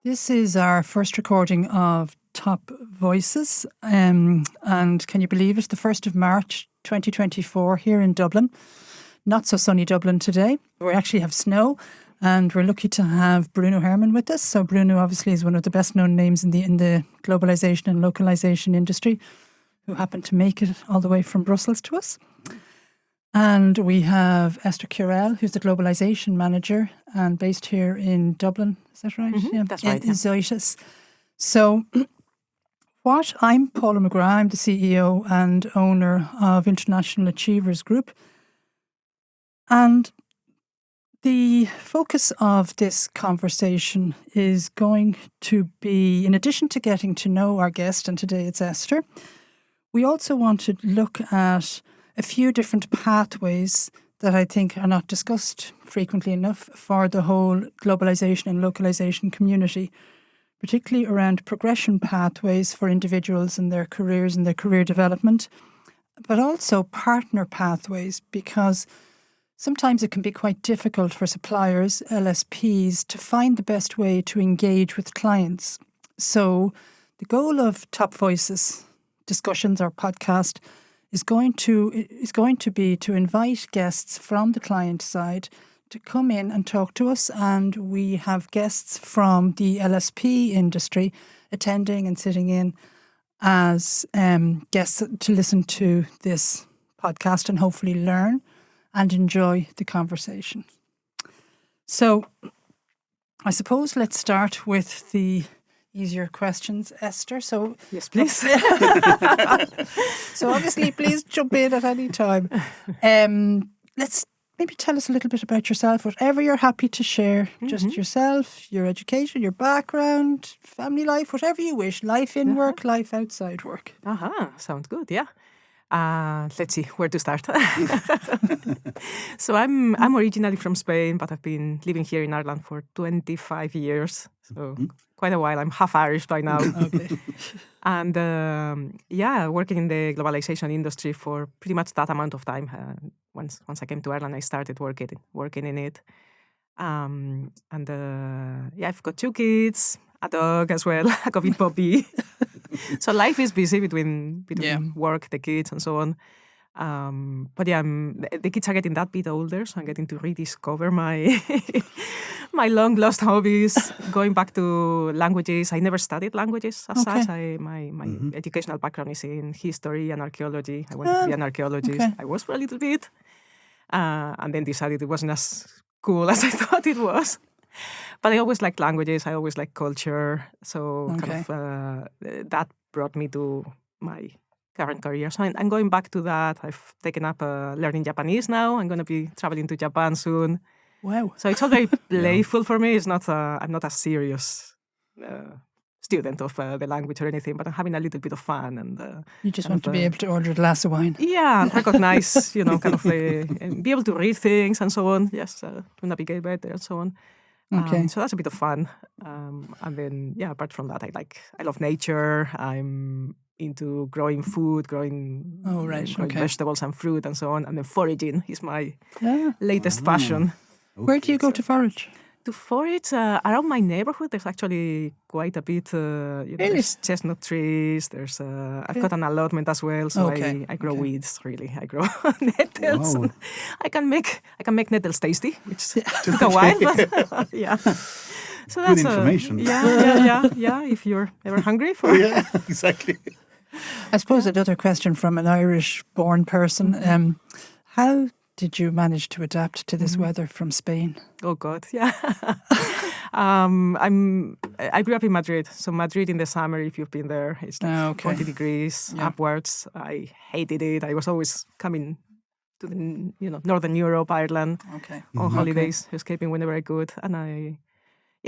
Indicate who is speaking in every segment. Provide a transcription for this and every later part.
Speaker 1: This is our first recording of Top Voices, and can you believe it? The 1st of March 2024 here in Dublin. Not so sunny Dublin today. We actually have snow, and we're lucky to have Bruno Herrmann with us. So Bruno obviously is one of the best known names in the globalization and localization industry, who happened to make it all the way from Brussels to us. And we have Esther Curiel, who's the Globalization Manager and based here in Dublin. Is that right?
Speaker 2: Mm-hmm, that's right.
Speaker 1: In Zoetis. So I'm Paula McGrath. I'm the CEO and owner of International Achievers Group. And the focus of this conversation is going to be, in addition to getting to know our guest, and today it's Esther, we also want to look at a few different pathways that I think are not discussed frequently enough for the whole globalization and localization community, particularly around progression pathways for individuals in their careers and their career development, but also partner pathways, because sometimes it can be quite difficult for suppliers, LSPs, to find the best way to engage with clients. So the goal of Top Voices discussions or podcast is going to be to invite guests from the client side to come in and talk to us, and we have guests from the LSP industry attending and sitting in as guests to listen to this podcast and hopefully learn and enjoy the conversation. So I suppose let's start with the easier questions, Esther. So
Speaker 2: yes, please.
Speaker 1: So obviously, please jump in at any time. Let's maybe tell us a little bit about yourself, whatever you're happy to share. Just yourself, your education, your background, family life, whatever you wish. Life in work, life outside work.
Speaker 2: Sounds good. Yeah. Let's see where to start. So I'm originally from Spain, but I've been living here in Ireland for 25 years. So quite a while. I'm half Irish by now.
Speaker 1: Okay.
Speaker 2: And working in the globalization industry for pretty much that amount of time. Once I came to Ireland, I started working in it. I've got 2 kids, a dog as well, a coffee puppy. So life is busy between work, the kids, and so on. The kids are getting that bit older, so I'm getting to rediscover my my long lost hobbies. Going back to languages, I never studied languages as such. My educational background is in history and archaeology. I wanted to be an archaeologist.
Speaker 1: Okay.
Speaker 2: I was for a little bit, and then decided it wasn't as cool as I thought it was. But I always liked languages. I always liked culture. So that brought me to my current career. So I'm going back to that. I've taken up learning Japanese now. I'm going to be traveling to Japan soon.
Speaker 1: Wow.
Speaker 2: So it's all very playful for me. It's not. I'm not a serious student of the language or anything, but I'm having a little bit of fun. And
Speaker 1: you just want to be able to order a glass of wine.
Speaker 2: Yeah, and recognize, and be able to read things and so on. Yes, to navigate better and so on.
Speaker 1: Okay.
Speaker 2: So that's a bit of fun. And then, apart from that, I love nature. I'm into growing food, growing vegetables and fruit and so on. And then foraging is my latest passion.
Speaker 1: Okay. Where do you go to forage?
Speaker 2: To forage around my neighborhood, there's actually quite a bit. There's chestnut trees. There's I've got an allotment as well, so I grow weeds. Really, I grow nettles.
Speaker 3: Wow.
Speaker 2: I can make nettles tasty, which took a while, but yeah. So that's
Speaker 3: good information.
Speaker 2: Yeah. If you're ever hungry for
Speaker 3: exactly.
Speaker 1: I suppose another question from an Irish-born person: how did you manage to adapt to this weather from Spain?
Speaker 2: Oh God, yeah. I grew up in Madrid, so Madrid in the summer, if you've been there, it's like 40 degrees upwards. I hated it. I was always coming to the Northern Europe, Ireland, on holidays, escaping whenever I could, and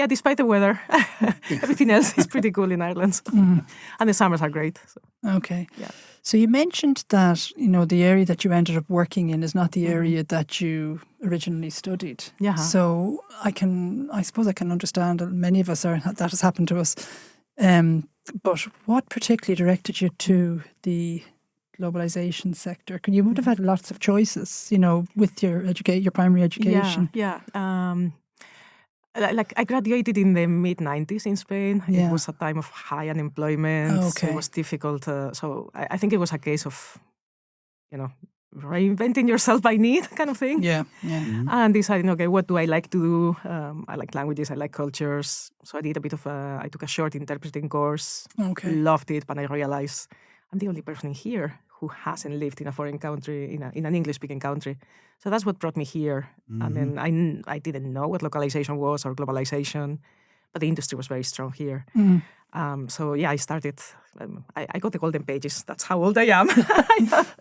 Speaker 2: despite the weather, everything else is pretty cool in Ireland. And the summers are great. So.
Speaker 1: Okay. Yeah. So you mentioned that, the area that you ended up working in is not the area that you originally studied.
Speaker 2: Yeah.
Speaker 1: So I suppose I can understand that many of us that has happened to us. But what particularly directed you to the globalization sector? You would have had lots of choices, with your primary education.
Speaker 2: Yeah. Like I graduated in the mid-90s in Spain.
Speaker 1: Yeah.
Speaker 2: It was a time of high unemployment, so it was difficult. So I think it was a case of, reinventing yourself by need kind of thing.
Speaker 1: Yeah.
Speaker 2: And deciding, okay, what do I like to do? I like languages, I like cultures. So I did I took a short interpreting course.
Speaker 1: Okay.
Speaker 2: Loved it, but I realized I'm the only person here who hasn't lived in a foreign country, in an English-speaking country. So that's what brought me here. And then I didn't know what localization was or globalization, but the industry was very strong here. So I started, I got the golden pages. That's how old I am.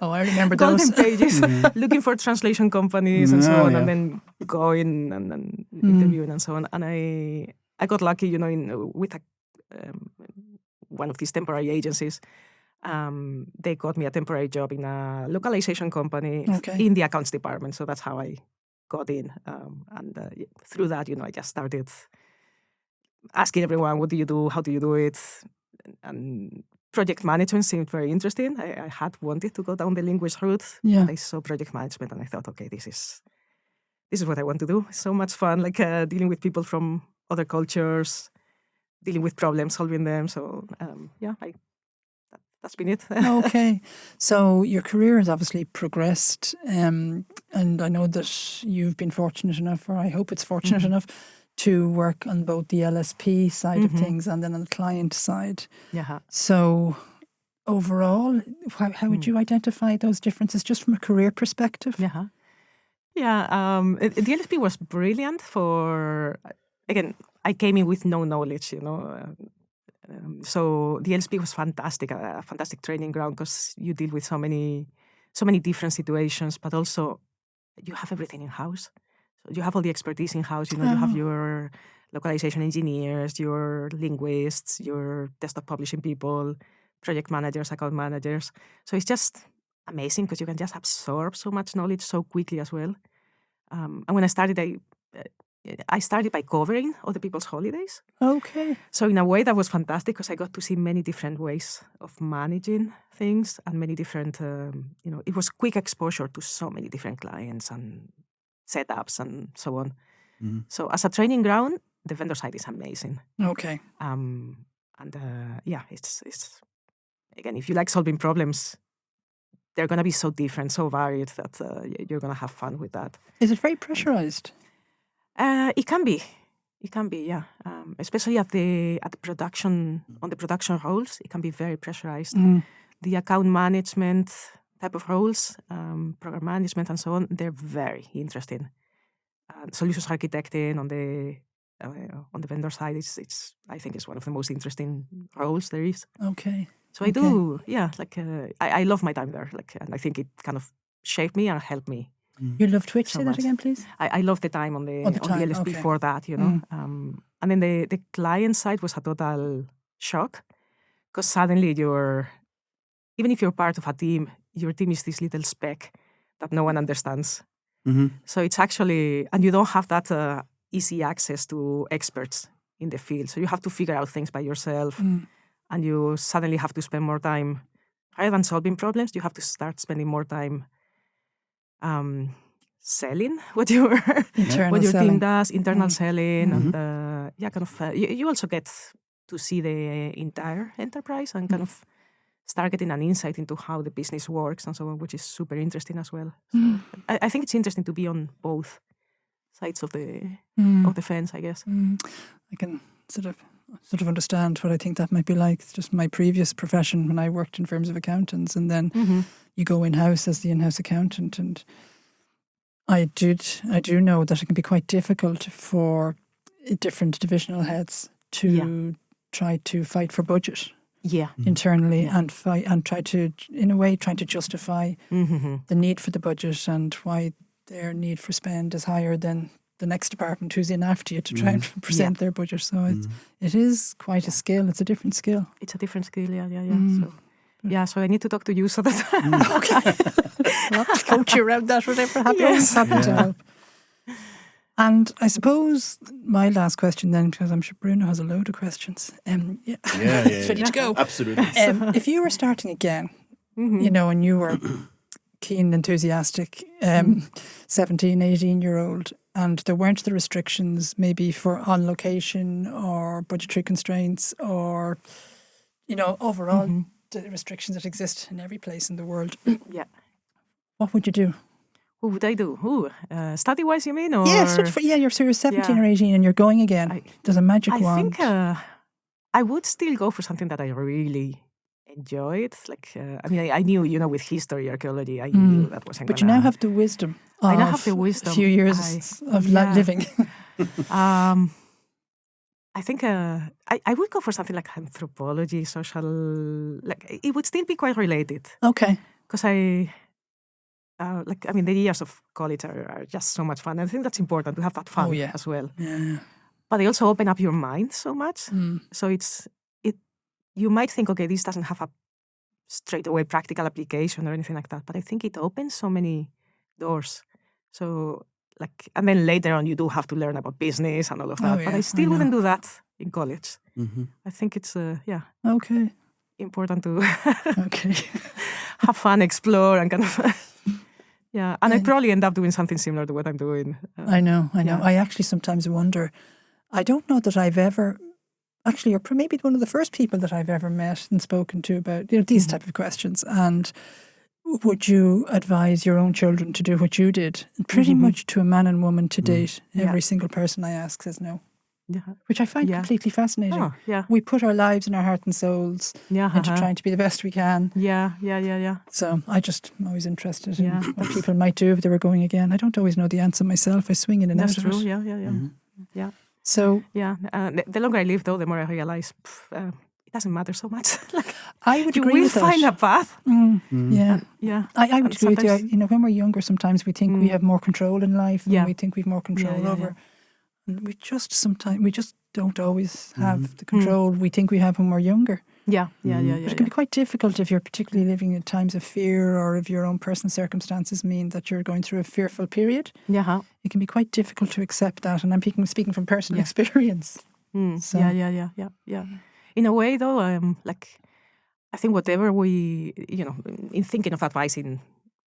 Speaker 1: I remember
Speaker 2: golden
Speaker 1: those.
Speaker 2: pages, looking for translation companies and so on, and then going and interviewing and so on. And I got lucky, with one of these temporary agencies. They got me a temporary job in a localization company in the accounts department. So that's how I got in. And through that, I just started asking everyone, what do you do? How do you do it? And project management seemed very interesting. I had wanted to go down the linguist route.
Speaker 1: Yeah.
Speaker 2: But I saw project management and I thought, okay, this is what I want to do. It's so much fun, like dealing with people from other cultures, dealing with problems, solving them. So that's been it.
Speaker 1: Okay. So your career has obviously progressed. And I know that you've been fortunate enough, or I hope it's fortunate enough, to work on both the LSP side of things and then on the client side.
Speaker 2: Yeah.
Speaker 1: So overall, how would you identify those differences just from a career perspective?
Speaker 2: Yeah. The LSP was brilliant again, I came in with no knowledge, so the LSP was fantastic, a fantastic training ground because you deal with so many different situations, but also you have everything in-house. So you have all the expertise in-house, you have your localization engineers, your linguists, your desktop publishing people, project managers, account managers. So it's just amazing because you can just absorb so much knowledge so quickly as well. And when I started, I started by covering other people's holidays.
Speaker 1: Okay.
Speaker 2: So in a way that was fantastic because I got to see many different ways of managing things and many different, it was quick exposure to so many different clients and setups and so on. So as a training ground, the vendor side is amazing.
Speaker 1: Okay.
Speaker 2: It's again, if you like solving problems, they're going to be so different, so varied that you're going to have fun with that.
Speaker 1: Is it very pressurized?
Speaker 2: It can be, yeah. Especially at the production, on the production roles, it can be very pressurized. The account management type of roles, program management and so on, they're very interesting. Solutions architecting on the vendor side, I think it's one of the most interesting roles there is.
Speaker 1: Okay.
Speaker 2: So I do, I love my time there, and I think it kind of shaped me and helped me.
Speaker 1: You love Twitch? Say that again, please.
Speaker 2: I love the time on the LSP for that, and then the client side was a total shock because suddenly even if you're part of a team, your team is this little speck that no one understands. So it's actually, and you don't have that easy access to experts in the field. So you have to figure out things by yourself, and you suddenly have to spend more time, rather than solving problems, you have to start spending more time selling what your team does, internal selling, and you also get to see the entire enterprise and kind of start getting an insight into how the business works and so on, which is super interesting as well. So I think it's interesting to be on both sides of the fence, I guess.
Speaker 1: I can sort of understand what I think that might be like. It's just my previous profession when I worked in firms of accountants, and then you go in-house as the in-house accountant, and I do know that it can be quite difficult for different divisional heads to try to fight for budget. Internally and fight and try to justify the need for the budget and why their need for spend is higher than the next department who's in after you to try and present their budget. So it is quite a skill. It's a different skill.
Speaker 2: It's a different skill, So I need to talk to you so that
Speaker 1: I'll coach you around that, whatever happens. Happy to help. And I suppose my last question then, because I'm sure Bruno has a load of questions. Ready to go.
Speaker 3: Absolutely.
Speaker 1: If you were starting again, and you were keen, enthusiastic, 17, 18-year-old, and there weren't the restrictions maybe on location or budgetary constraints or, overall the restrictions that exist in every place in the world.
Speaker 2: Yeah.
Speaker 1: What would you do?
Speaker 2: What would I do? Study-wise, you mean? Or?
Speaker 1: Yeah, you're 17 or 18 and you're going again. There's a magic wand.
Speaker 2: I think I would still go for something that I really enjoyed. Like, I knew, with history, archaeology, I knew that wasn't
Speaker 1: But you now have the wisdom.
Speaker 2: I now have the wisdom.
Speaker 1: A few years of living.
Speaker 2: I think I would go for something like anthropology, social. Like, it would still be quite related.
Speaker 1: Okay.
Speaker 2: Because the years of college are just so much fun. I think that's important to have that fun as well.
Speaker 1: Yeah.
Speaker 2: But they also open up your mind so much. So you might think, okay, this doesn't have a straightaway practical application or anything like that. But I think it opens so many doors. So, and then later on, you do have to learn about business and all of that. But I still wouldn't do that in college. Mm-hmm. I think it's,
Speaker 1: okay,
Speaker 2: important to have fun, explore, and kind of, And I probably end up doing something similar to what I'm doing.
Speaker 1: I know. Yeah. I actually sometimes wonder, I don't know that I've ever, actually, you're maybe one of the first people that I've ever met and spoken to about these type of questions. And would you advise your own children to do what you did? And pretty much to a man and woman to date, every single person I ask says no. Yeah. Which I find completely fascinating.
Speaker 2: Oh, yeah.
Speaker 1: We put our lives and our heart and souls into trying to be the best we can.
Speaker 2: Yeah.
Speaker 1: So I'm always interested in what people might do if they were going again. I don't always know the answer myself. I swing in and out of it.
Speaker 2: That's true, yeah.
Speaker 1: So
Speaker 2: the longer I live, though, the more I realize it doesn't matter so much.
Speaker 1: I would agree with that.
Speaker 2: You will find a path.
Speaker 1: Yeah. I would agree with you. When we're younger, sometimes we think we have more control in life and we think we've more control over. And we just don't always have the control we think we have when we're younger.
Speaker 2: Yeah.
Speaker 1: But it can be quite difficult if you're particularly living in times of fear or if your own personal circumstances mean that you're going through a fearful period.
Speaker 2: Yeah.
Speaker 1: It can be quite difficult to accept that. And I'm speaking from personal experience.
Speaker 2: So. Yeah. In a way, though, I think whatever we, in thinking of advising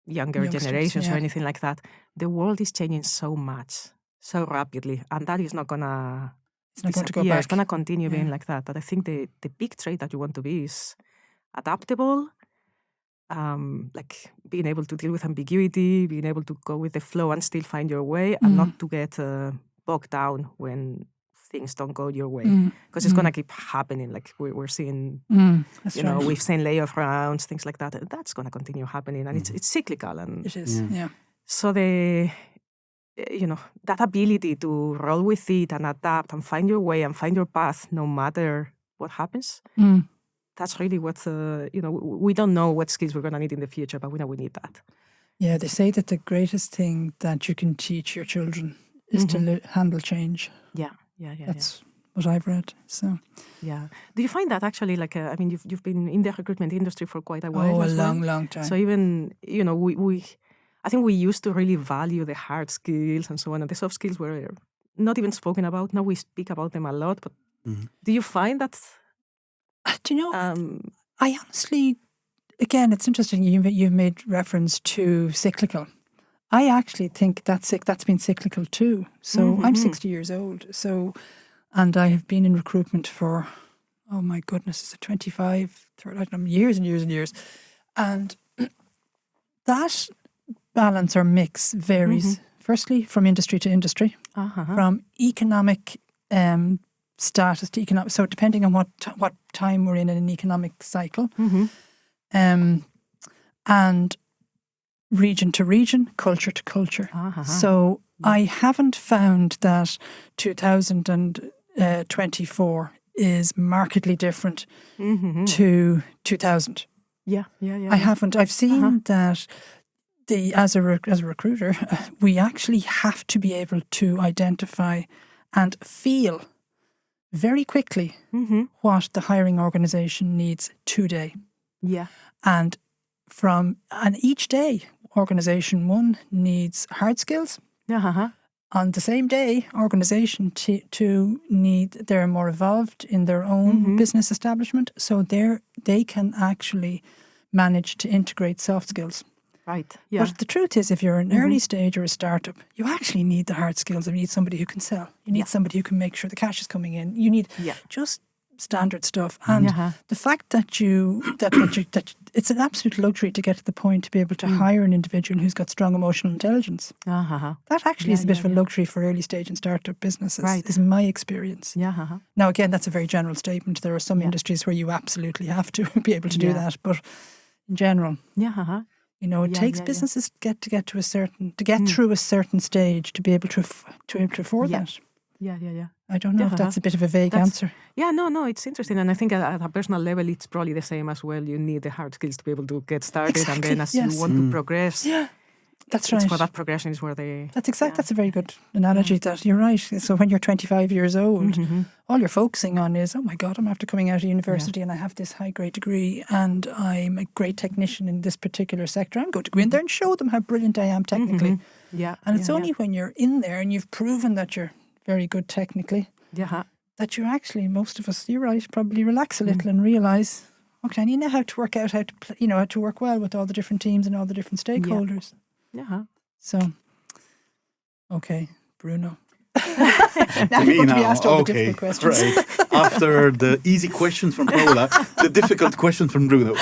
Speaker 2: younger generations or anything like that, the world is changing so much, so rapidly, and that is not gonna.
Speaker 1: It's not going to go back.
Speaker 2: It's gonna continue being like that. But I think the big trait that you want to be is adaptable, being able to deal with ambiguity, being able to go with the flow and still find your way, and not to get bogged down when things don't go your way, because it's gonna keep happening. Like we're seeing, we've seen layoff rounds, things like that. That's gonna continue happening, and it's cyclical, and
Speaker 1: it is. Yeah.
Speaker 2: So that ability to roll with it and adapt and find your way and find your path, no matter what happens. That's really what we don't know what skills we're gonna need in the future, but we know we need that.
Speaker 1: Yeah, they say that the greatest thing that you can teach your children is to handle change.
Speaker 2: Yeah.
Speaker 1: That's what I've read. So,
Speaker 2: yeah. Do you find that actually, you've been in the recruitment industry for quite a while?
Speaker 1: Oh, long time.
Speaker 2: So even I think we used to really value the hard skills and so on, and the soft skills were not even spoken about. Now we speak about them a lot. But do you find that?
Speaker 1: Do you know? I honestly, again, it's interesting. You've made reference to cyclical. I actually think that's been cyclical too. So I'm 60 years old. So, and I have been in recruitment for, oh my goodness, is it 25, 30, I don't know, years and years and years. And that balance or mix varies, firstly, from industry to industry, from economic status to economic. So depending on what time we're in an economic cycle, and region to region, culture to culture. So I haven't found that 2024 is markedly different to 2000.
Speaker 2: Yeah.
Speaker 1: I haven't. I've seen that as a recruiter, we actually have to be able to identify and feel very quickly what the hiring organization needs today.
Speaker 2: Yeah.
Speaker 1: And each day, organization 1 needs hard skills. On the same day, organization 2 they're more evolved in their own business establishment, so they can actually manage to integrate soft skills.
Speaker 2: Right. Yeah.
Speaker 1: But the truth is, if you're an early stage or a startup, you actually need the hard skills. You need somebody who can sell. You need somebody who can make sure the cash is coming in. You need just standard stuff. And the fact that that it's an absolute luxury to get to the point to be able to hire an individual who's got strong emotional intelligence. That actually is a bit of a luxury for early stage and startup businesses, is my experience. Now, again, that's a very general statement. There are some industries where you absolutely have to be able to do that. But in general, it takes businesses to get to a certain, to get through a certain stage to be able to afford that.
Speaker 2: Yeah.
Speaker 1: I don't know if that's a bit of a vague answer.
Speaker 2: Yeah, no, it's interesting. And I think at a personal level, it's probably the same as well. You need the hard skills to be able to get started. And then as you want to progress,
Speaker 1: that's right.
Speaker 2: For that progression is where they...
Speaker 1: That's a very good analogy. That you're right. So when you're 25 years old, all you're focusing on is, oh my God, I'm after coming out of university and I have this high-grade degree and I'm a great technician in this particular sector. I'm going to go in there and show them how brilliant I am technically. And it's only when you're in there and you've proven that you're very good technically, that you actually, most of us, you're right, probably relax a little and realise, okay, I need to know how to work out how to work well with all the different teams and all the different stakeholders. So, okay, Bruno. Now you're going to be asked all the difficult questions.
Speaker 3: Right. After the easy questions from Paula, the difficult question from Bruno.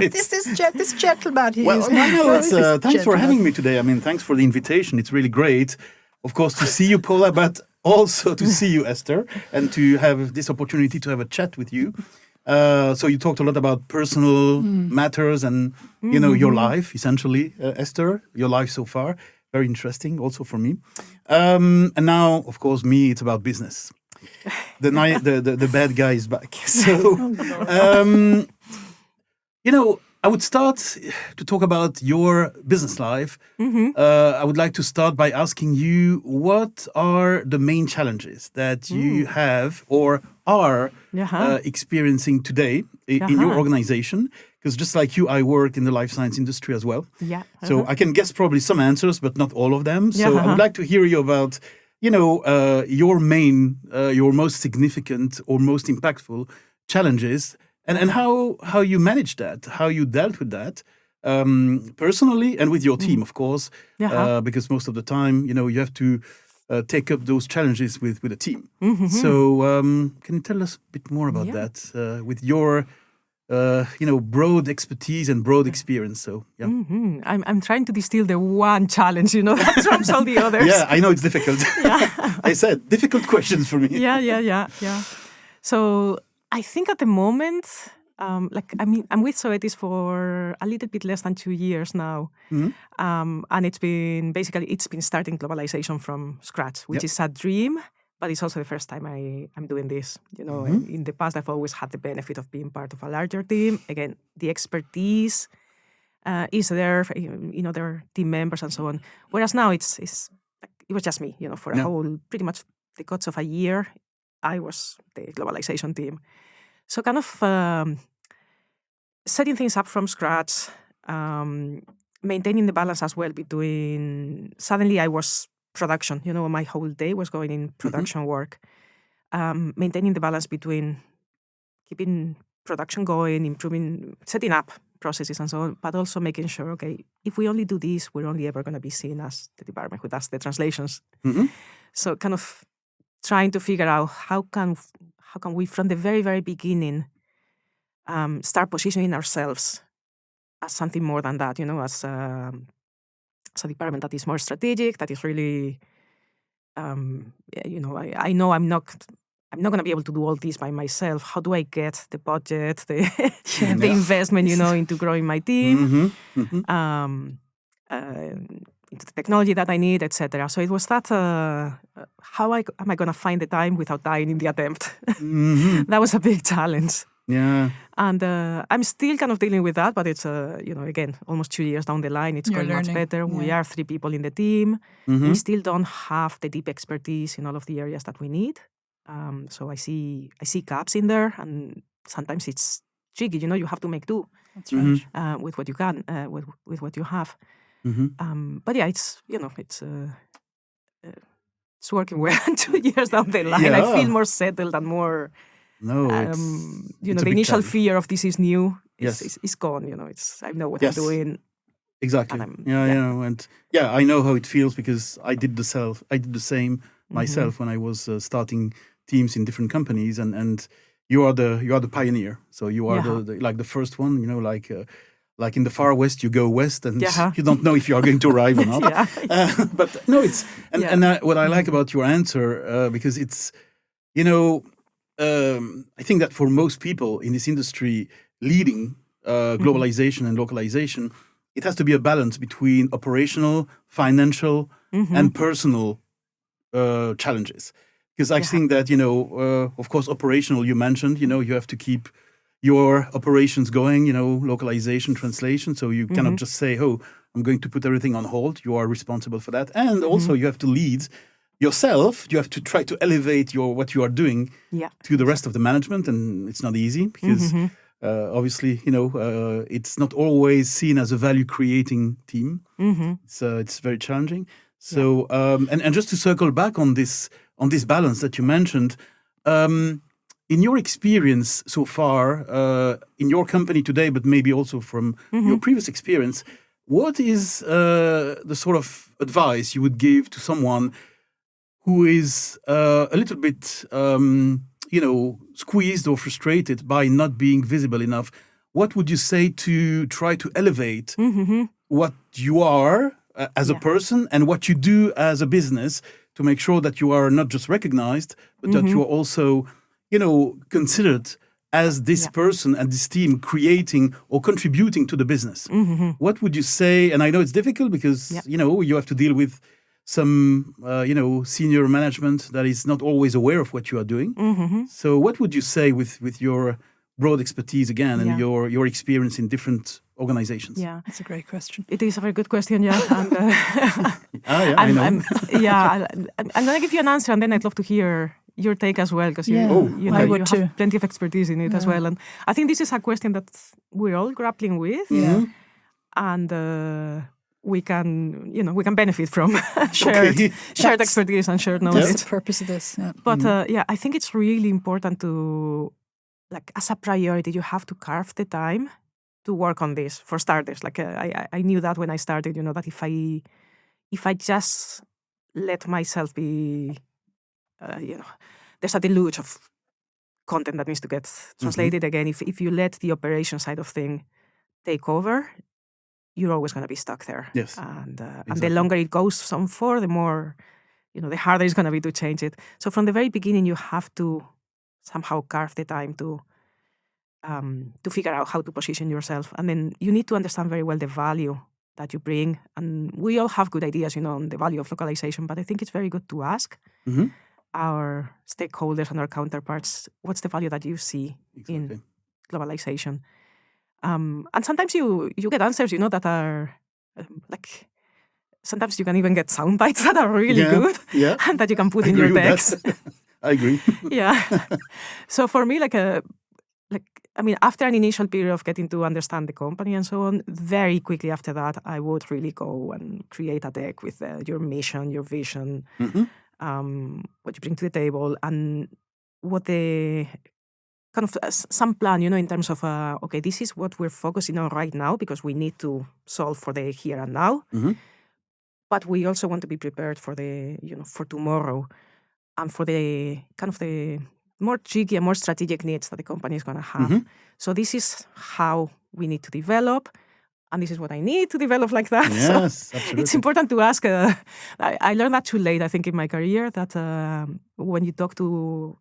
Speaker 1: This gentleman here.
Speaker 3: Well, thanks for having me today. I mean, thanks for the invitation. It's really great, of course, to see you, Paula, but also to see you, Esther, and to have this opportunity to have a chat with you. So you talked a lot about personal matters and, your life, essentially, Esther, your life so far. Very interesting, also for me. And now, of course, me, it's about business. The bad guy is back. So, I would start to talk about your business life. I would like to start by asking you, what are the main challenges that you have or are experiencing today in your organization? Because just like you, I work in the life science industry as well. So I can guess probably some answers, but not all of them. So I would like to hear you about, your most significant or most impactful challenges, and how you managed that, how you dealt with that personally and with your team, of course, because most of the time, you have to take up those challenges with a team. So can you tell us a bit more about that with your broad expertise and broad experience? So
Speaker 2: I'm trying to distill the one challenge, that trumps all the others.
Speaker 3: Yeah, I know it's difficult. I said difficult questions for me.
Speaker 2: Yeah. So I think at the moment, I'm with Zoetis for a little bit less than 2 years now, and it's been starting globalization from scratch, which is a dream. But it's also the first time I'm doing this. In the past, I've always had the benefit of being part of a larger team. Again, the expertise is there, there are team members and so on. Whereas now it was just me, for a whole, pretty much the guts of a year, I was the globalization team. So kind of setting things up from scratch, maintaining the balance as well between, suddenly I was production, my whole day was going in production work, maintaining the balance between keeping production going, improving, setting up processes and so on, but also making sure, okay, if we only do this, we're only ever going to be seen as the department who does the translations. So kind of trying to figure out how can we, from the very, very beginning, start positioning ourselves as something more than that, as a department that is more strategic, that is really, I know I'm not going to be able to do all this by myself. How do I get the budget, the investment, into growing my team, into the technology that I need, etc. So it was that, how am I going to find the time without dying in the attempt? That was a big challenge.
Speaker 3: Yeah.
Speaker 2: And I'm still kind of dealing with that, but it's, again, almost 2 years down the line, it's going much better. Yeah. We are 3 people in the team. We still don't have the deep expertise in all of the areas that we need. So I see gaps in there, and sometimes it's tricky. You have to make do.
Speaker 1: That's right.
Speaker 2: With what you can, with what you have. But yeah, it's working well. 2 years down the line, I feel more settled and more.
Speaker 3: No,
Speaker 2: the initial fear of this is new is gone. I know what I'm doing.
Speaker 3: Exactly. I know how it feels because I did the same myself when I was starting teams in different companies, and you are the pioneer. So you are the first one. Like in the far west, you go west, and you don't know if you are going to arrive or not. But no, it's what I like about your answer because it's I think that for most people in this industry leading globalization and localization, it has to be a balance between operational, financial, and personal challenges. Because I think that, of course, operational, you mentioned, you have to keep your operations going, localization, translation. So you cannot just say, oh, I'm going to put everything on hold. You are responsible for that. And also you have to lead yourself. You have to try to elevate what you are doing to the rest of the management. And it's not easy because obviously, it's not always seen as a value-creating team. It's very challenging. So, and just to circle back on this balance that you mentioned, in your experience so far, in your company today, but maybe also from your previous experience, what is the sort of advice you would give to someone who is a little bit, squeezed or frustrated by not being visible enough? What would you say to try to elevate what you are as a person and what you do as a business to make sure that you are not just recognized, but that you are also, considered as this person and this team creating or contributing to the business? What would you say? And I know it's difficult because, you have to deal with some, senior management that is not always aware of what you are doing. So what would you say with your broad expertise again and your experience in different organizations?
Speaker 1: Yeah, that's a great question.
Speaker 2: It is a very good question, And,
Speaker 3: I know.
Speaker 2: I'm going to give you an answer, and then I'd love to hear your take as well, because you have plenty of expertise in it as well. And I think this is a question that we're all grappling with, and we can benefit from shared expertise and shared knowledge.
Speaker 1: That's the purpose of this. Yeah.
Speaker 2: But I think it's really important to, as a priority, you have to carve the time to work on this, for starters. I knew that when I started, that if I just let myself be, there's a deluge of content that needs to get translated again. If you let the operation side of thing take over, you're always going to be stuck there.
Speaker 3: Yes.
Speaker 2: And the longer it goes on for, the more, the harder it's going to be to change it. So from the very beginning, you have to somehow carve the time to figure out how to position yourself. And then you need to understand very well the value that you bring. And we all have good ideas, on the value of localization, but I think it's very good to ask our stakeholders and our counterparts, what's the value that you see in globalization? And sometimes you get answers, that are sometimes you can even get sound bites that are really good and that you can put in your text.
Speaker 3: I agree.
Speaker 2: So for me, after an initial period of getting to understand the company and so on, very quickly after that, I would really go and create a deck with your mission, your vision, what you bring to the table, and what the kind of some plan, in terms of, okay, this is what we're focusing on right now because we need to solve for the here and now. But we also want to be prepared for the, for tomorrow and for the kind of the more tricky and more strategic needs that the company is going to have. So this is how we need to develop, and this is what I need to develop like that.
Speaker 3: Yes,
Speaker 2: so
Speaker 3: absolutely.
Speaker 2: It's important to ask. I learned that too late, I think, in my career, that when you talk to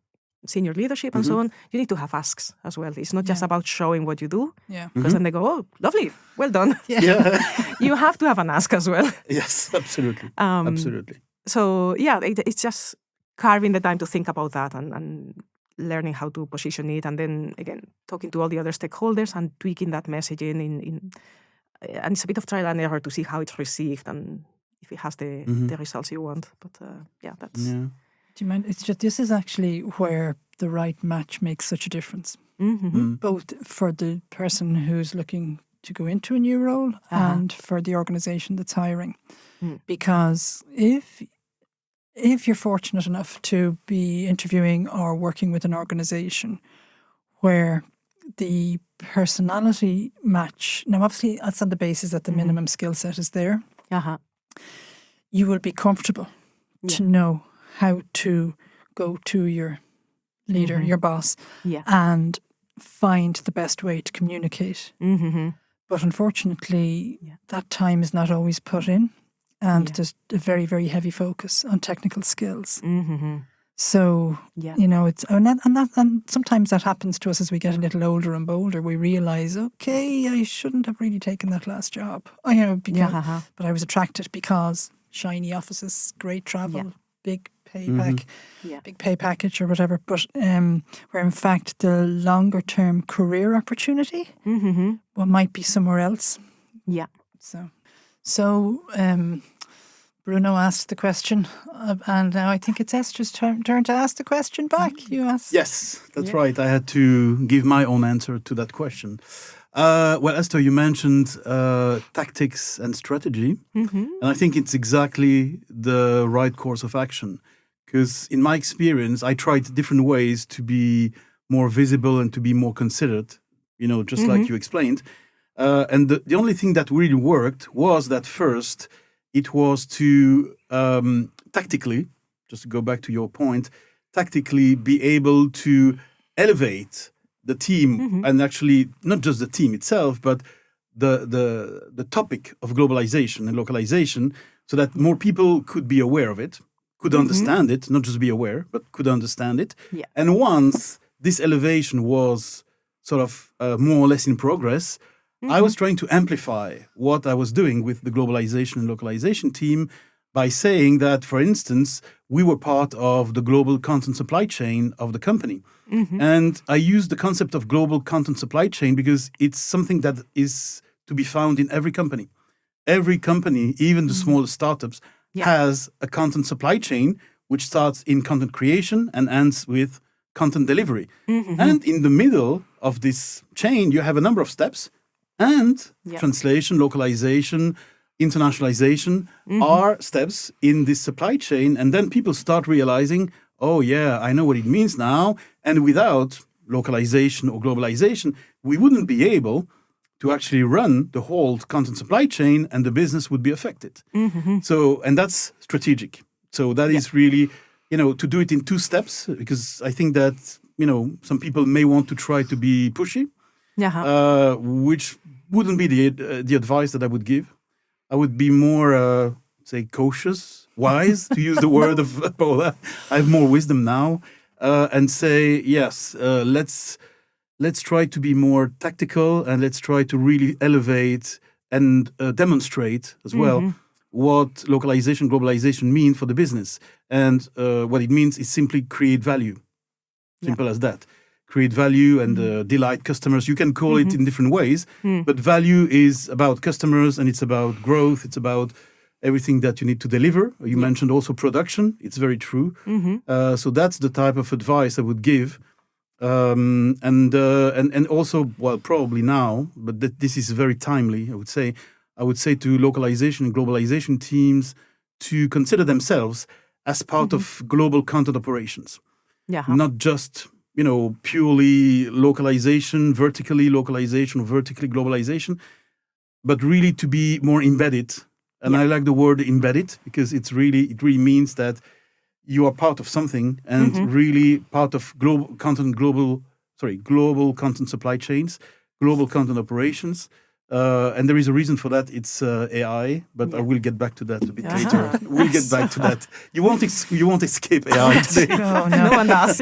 Speaker 2: senior leadership and so on, you need to have asks as well. It's not just about showing what you do, because then they go, oh, lovely, well done. You have to have an ask as well.
Speaker 3: Yes, absolutely. Absolutely.
Speaker 2: So it's just carving the time to think about that and learning how to position it, and then again talking to all the other stakeholders and tweaking that messaging in and it's a bit of trial and error to see how it's received and if it has the results you want. But that's.
Speaker 1: Do you mind? It's just, this is actually where the right match makes such a difference, both for the person who's looking to go into a new role and for the organization that's hiring, because if you're fortunate enough to be interviewing or working with an organization where the personality match. Now, obviously, that's on the basis that the minimum skill set is there. You will be comfortable to know how to go to your leader, your boss, and find the best way to communicate. But unfortunately, that time is not always put in, and there's a very, very heavy focus on technical skills. So, it's and sometimes that happens to us as we get a little older and bolder. We realise, okay, I shouldn't have really taken that last job. But I was attracted because shiny offices, great travel, big pay package or whatever. But where in fact the longer term career opportunity, might be somewhere else. So Bruno asked the question, and now I think it's Esther's turn to ask the question back. You asked.
Speaker 3: Yes, that's right. I had to give my own answer to that question. Well, Esther, you mentioned tactics and strategy, and I think it's exactly the right course of action. Because in my experience, I tried different ways to be more visible and to be more considered, just like you explained. And the only thing that really worked was that first, it was to tactically, just to go back to your point, tactically be able to elevate the team, and actually not just the team itself, but the topic of globalization and localization, so that more people could be aware of it, could understand it, not just be aware, but could understand it. And once this elevation was sort of more or less in progress, I was trying to amplify what I was doing with the globalization and localization team by saying that, for instance, we were part of the global content supply chain of the company. And I used the concept of global content supply chain because it's something that is to be found in every company. Every company, even the smallest startups, has a content supply chain which starts in content creation and ends with content delivery. And in the middle of this chain, you have a number of steps. And translation, localization, internationalization are steps in this supply chain. And then people start realizing, oh, yeah, I know what it means now. And without localization or globalization, we wouldn't be able to actually run the whole content supply chain, and the business would be affected. So, and that's strategic. So that is really, to do it in two steps, because I think that, some people may want to try to be pushy. Which wouldn't be the advice that I would give. I would be more, cautious, wise, to use the word of Paula. I have more wisdom now, and say, yes, let's try to be more tactical, and let's try to really elevate and demonstrate as well what localization, globalization mean for the business. And what it means is simply create value. Simple as that. Create value and delight customers. You can call it in different ways, but value is about customers, and it's about growth. It's about everything that you need to deliver. You mentioned also production. It's very true. So that's the type of advice I would give. And also, well, probably now, but this is very timely, I would say to localization and globalization teams to consider themselves as part of global content operations. Not just purely localization, vertically globalization, but really to be more embedded. And I like the word embedded because it really means that you are part of something and really part of global content supply chains, global content operations. And there is a reason for that. It's AI, but I will get back to that a bit later. We'll get back to that. You won't escape AI today.
Speaker 2: No one does.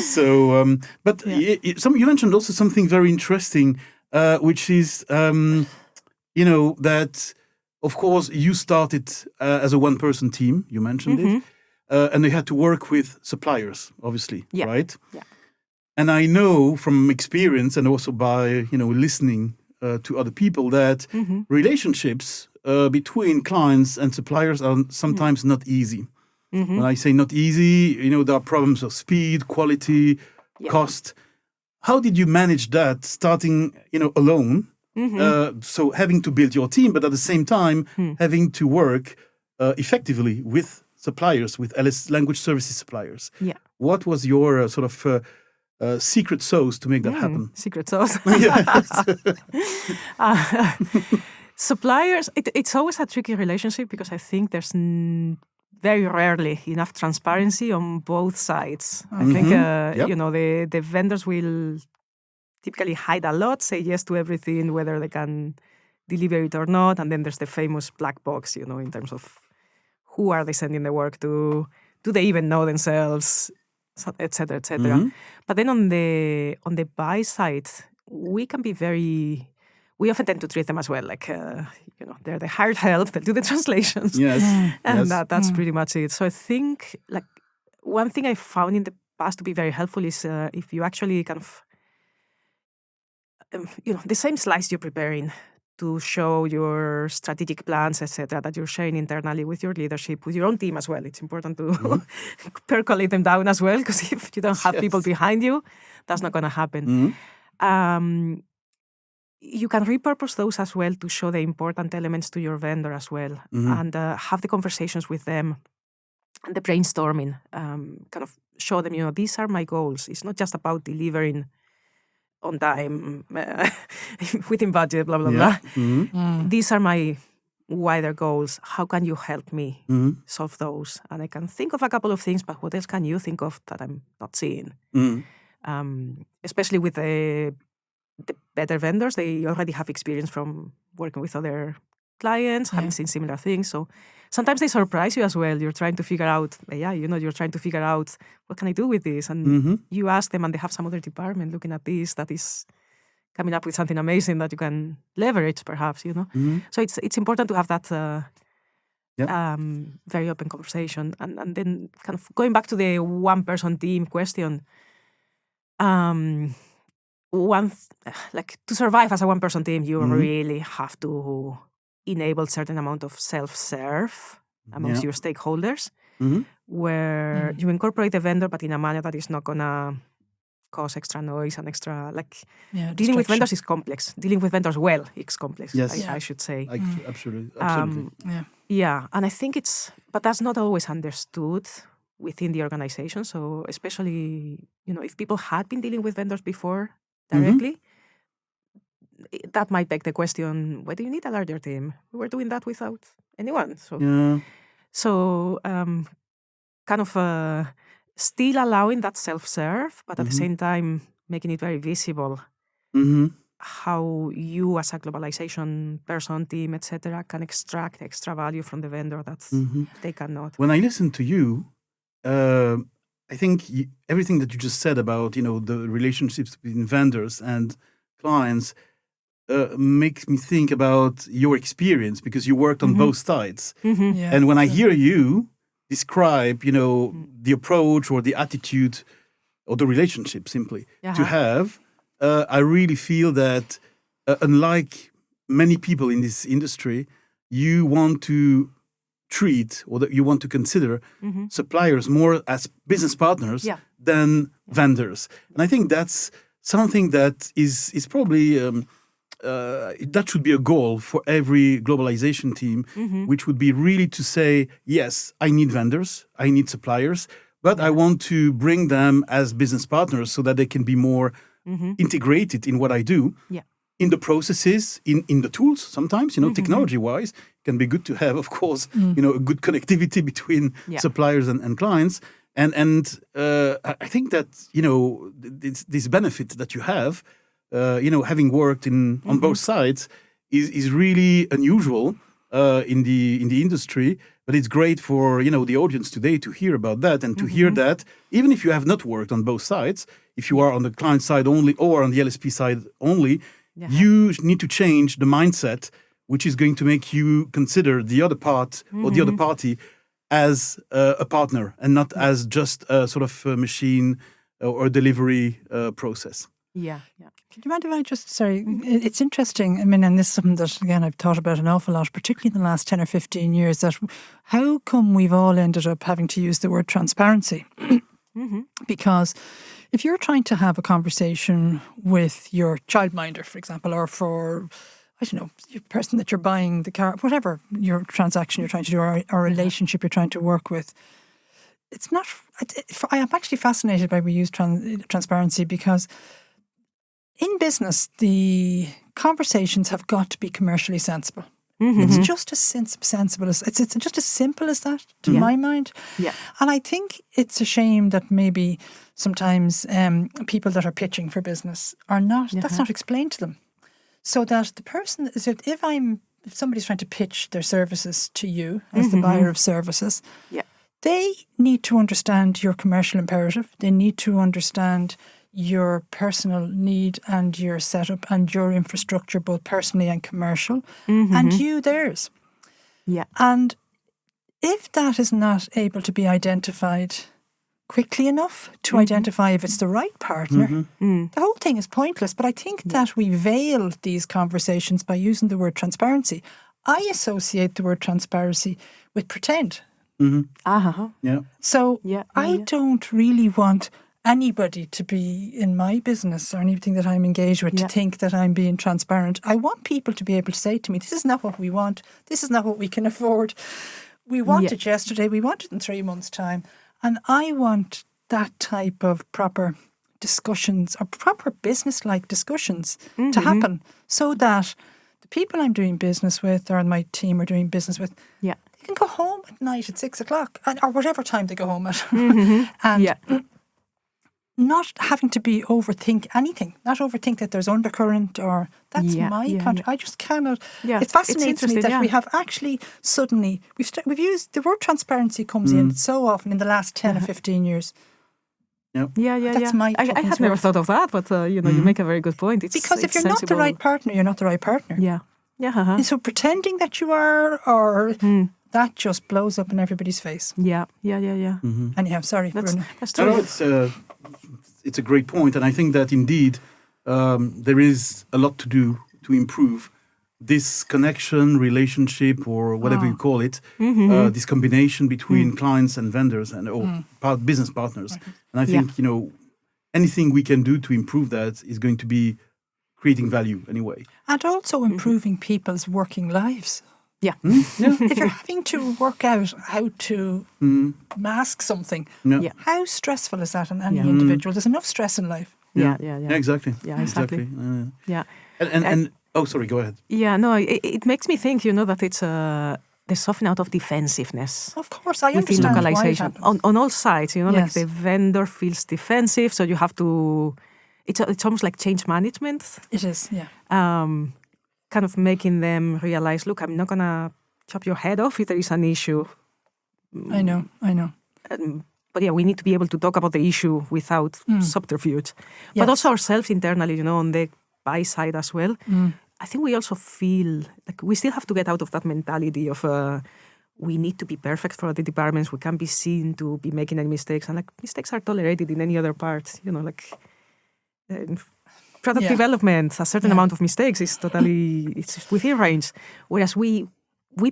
Speaker 3: So, but you mentioned also something very interesting, which is, that of course you started as a one-person team. You mentioned it, and you had to work with suppliers, obviously, right? And I know from experience and also by listening to other people that relationships between clients and suppliers are sometimes not easy. When I say not easy, there are problems of speed, quality, cost. How did you manage that starting, alone? So having to build your team, but at the same time having to work effectively with suppliers, with LS language services suppliers. What was your secret sauce to make that happen?
Speaker 2: Secret sauce. Suppliers, it's always a tricky relationship because I think there's very rarely enough transparency on both sides. I think, the vendors will typically hide a lot, say yes to everything, whether they can deliver it or not. And then there's the famous black box, in terms of who are they sending the work to? Do they even know themselves? Et cetera, et cetera. But then on the buy side, we can be we often tend to treat them as well, like, they're the hired help, they'll do the translations.
Speaker 3: Yes.
Speaker 2: And that's pretty much it. So I think, like, one thing I found in the past to be very helpful is if you actually kind of, the same slides you're preparing to show your strategic plans, etc., that you're sharing internally with your leadership, with your own team as well. It's important to percolate them down as well, because if you don't have people behind you, that's not going to happen. You can repurpose those as well to show the important elements to your vendor as well, and have the conversations with them and the brainstorming. Kind of show them, these are my goals. It's not just about delivering on time, within budget, blah, blah, blah. These are my wider goals. How can you help me solve those? And I can think of a couple of things, but what else can you think of that I'm not seeing? Especially with the better vendors, they already have experience from working with other clients, having seen similar things. So sometimes they surprise you as well. You're trying to figure out, you're trying to figure out, what can I do with this? And you ask them, and they have some other department looking at this that is coming up with something amazing that you can leverage, perhaps, So it's important to have that very open conversation. And then kind of going back to the one-person team question, to survive as a one-person team, you really have to enable certain amount of self-serve amongst your stakeholders, where you incorporate the vendor, but in a manner that is not gonna cause extra noise and extra, dealing with vendors is complex. Dealing with vendors well is complex, I should say.
Speaker 3: Absolutely.
Speaker 2: And I think but that's not always understood within the organization. So especially, if people had been dealing with vendors before directly, that might beg the question, why do you need a larger team? We were doing that without anyone. So kind of still allowing that self-serve, but at the same time making it very visible how you as a globalization person, team, etc., can extract extra value from the vendor that they cannot.
Speaker 3: When I listen to you, I think everything that you just said about, the relationships between vendors and clients makes me think about your experience, because you worked on both sides. And when I hear you describe, the approach or the attitude or the relationship simply to have, I really feel that unlike many people in this industry, you want to treat, or that you want to consider suppliers more as business partners than vendors. And I think that's something that is probably that should be a goal for every globalization team, which would be really to say, yes, I need vendors, I need suppliers, but I want to bring them as business partners so that they can be more integrated in what I do. In the processes, in the tools, sometimes, technology-wise, it can be good to have, of course, a good connectivity between suppliers and clients. And I think that, this benefit that you have, having worked on both sides, is really unusual in the industry. But it's great for, the audience today to hear about that, and to hear that even if you have not worked on both sides, if you are on the client side only or on the LSP side only, you need to change the mindset, which is going to make you consider the other part or the other party as a partner, and not as just a sort of a machine or delivery process.
Speaker 1: Can you mind if I just, it's interesting, and this is something that, again, I've thought about an awful lot, particularly in the last 10 or 15 years, that how come we've all ended up having to use the word transparency? Because if you're trying to have a conversation with your childminder, for example, or for, I don't know, the person that you're buying the car, whatever your transaction you're trying to do, or relationship you're trying to work with, it's not. I am actually fascinated by we use transparency because in business the conversations have got to be commercially sensible. It's just as sensible as it's just as simple as that to my mind.
Speaker 2: Yeah.
Speaker 1: And I think it's a shame that maybe sometimes people that are pitching for business are not. That's not explained to them, so that the person is if somebody's trying to pitch their services to you as the buyer of services, they need to understand your commercial imperative. They need to understand your personal need and your setup and your infrastructure, both personally and commercial, and you theirs.
Speaker 2: Yeah.
Speaker 1: And if that is not able to be identified quickly enough to identify if it's the right partner, the whole thing is pointless. But I think that we veil these conversations by using the word transparency. I associate the word transparency with pretend. So I don't really want anybody to be in my business or anything that I'm engaged with to think that I'm being transparent. I want people to be able to say to me, this is not what we want. This is not what we can afford. We want it yesterday. We want it in 3 months' time. And I want that type of proper discussions or proper business-like discussions to happen so that the people I'm doing business with or my team are doing business with, they can go home at night at 6 o'clock or whatever time they go home at. And not having to overthink anything, not overthink that there's undercurrent or that's my country. I just cannot. It fascinates me that we have actually suddenly, we've used, the word transparency comes in so often in the last 10 or 15 years. That's my
Speaker 2: I had never thought of that, but you make a very good point.
Speaker 1: Because if you're not the right partner, you're not the right partner.
Speaker 2: And
Speaker 1: so pretending that you are, or that just blows up in everybody's face. Anyhow, sorry, Bruno.
Speaker 2: That's true.
Speaker 3: No, it's a great point, and I think that indeed there is a lot to do to improve this connection, relationship, or whatever you call it, this combination between clients and vendors and business partners. And I think anything we can do to improve that is going to be creating value anyway,
Speaker 1: and also improving people's working lives.
Speaker 3: If
Speaker 1: you're having to work out how to mask something, how stressful is that on any individual? There's enough stress in life.
Speaker 3: Exactly.
Speaker 2: Exactly.
Speaker 3: And oh, sorry, go ahead.
Speaker 2: It makes me think, that it's the softening out of defensiveness.
Speaker 1: Of course, I understand
Speaker 2: localization
Speaker 1: why it
Speaker 2: on all sides. Like the vendor feels defensive, so you have to. It's almost like change management.
Speaker 1: It is,
Speaker 2: kind of making them realize, look, I'm not going to chop your head off if there is an issue.
Speaker 1: I know.
Speaker 2: But we need to be able to talk about the issue without subterfuge. But also ourselves internally, on the buy side as well. I think we also feel like we still have to get out of that mentality of we need to be perfect for the departments. We can't be seen to be making any mistakes. And mistakes are tolerated in any other part, product development, a certain amount of mistakes is totally, it's within range. Whereas we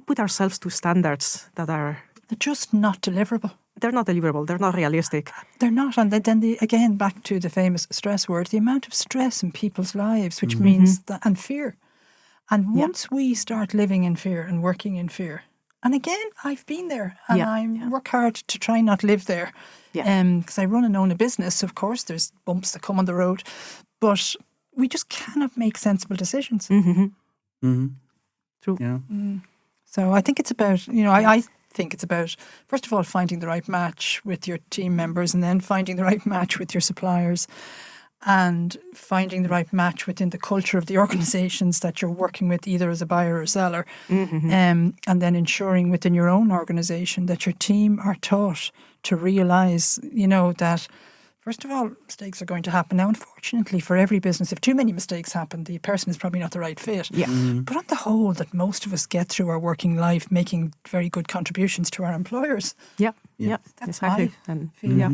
Speaker 2: put ourselves to standards that are...
Speaker 1: They're just not deliverable.
Speaker 2: They're not deliverable. They're not realistic.
Speaker 1: They're not. And then again, back to the famous stress word, the amount of stress in people's lives, which means that, and fear. And once we start living in fear and working in fear, and again, I've been there and I work hard to try not live there. Because I run and own a business, of course, there's bumps that come on the road. But we just cannot make sensible decisions.
Speaker 2: True.
Speaker 1: So I think it's about, I think it's about, first of all, finding the right match with your team members and then finding the right match with your suppliers and finding the right match within the culture of the organizations that you're working with, either as a buyer or a seller. And then ensuring within your own organization that your team are taught to realize, that first of all, mistakes are going to happen. Now, unfortunately, for every business, if too many mistakes happen, the person is probably not the right fit. But on the whole, that most of us get through our working life making very good contributions to our employers. That's
Speaker 2: exactly. And